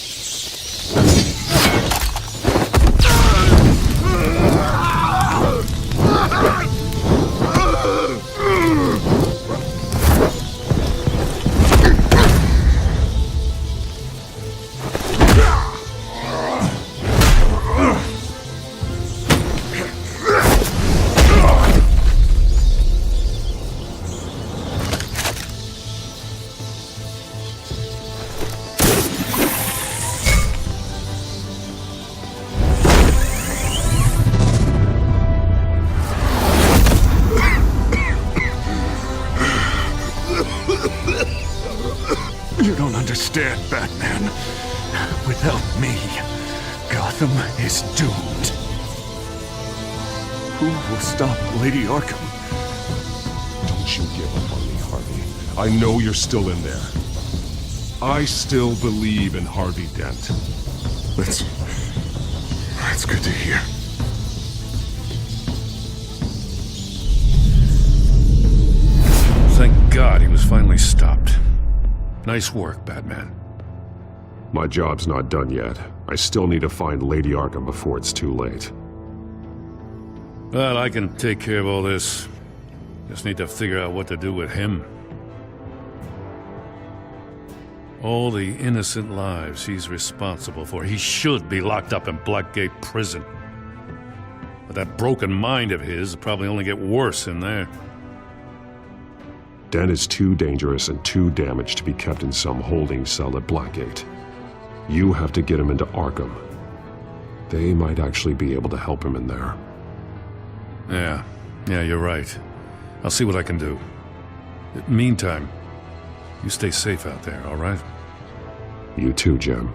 You don't understand, Batman. Without me, Gotham is doomed. Who will stop Lady Arkham? Don't you give up on me, Harvey. I know you're still in there. I still believe in Harvey Dent. That's good to hear. Thank God he was finally stopped. Nice work, Batman. My job's not done yet. I still need to find Lady Arkham before it's too late. Well, I can take care of all this. Just need to figure out what to do with him. All the innocent lives he's responsible for. He should be locked up in Blackgate Prison. But that broken mind of his will probably only get worse in there. Dent is too dangerous and too damaged to be kept in some holding cell at Blackgate. You have to get him into Arkham. They might actually be able to help him in there. Yeah, you're right. I'll see what I can do. Meantime, you stay safe out there, all right? You too, Jim.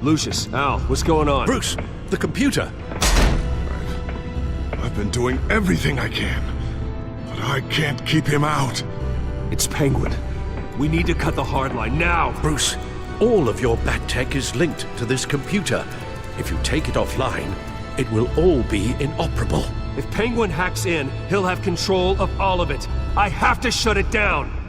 Lucius, Al, what's going on? Bruce, the computer! I've been doing everything I can, but I can't keep him out. It's Penguin. We need to cut the hard line now. Bruce, all of your bat tech is linked to this computer. If you take it offline, it will all be inoperable. If Penguin hacks in, he'll have control of all of it. I have to shut it down.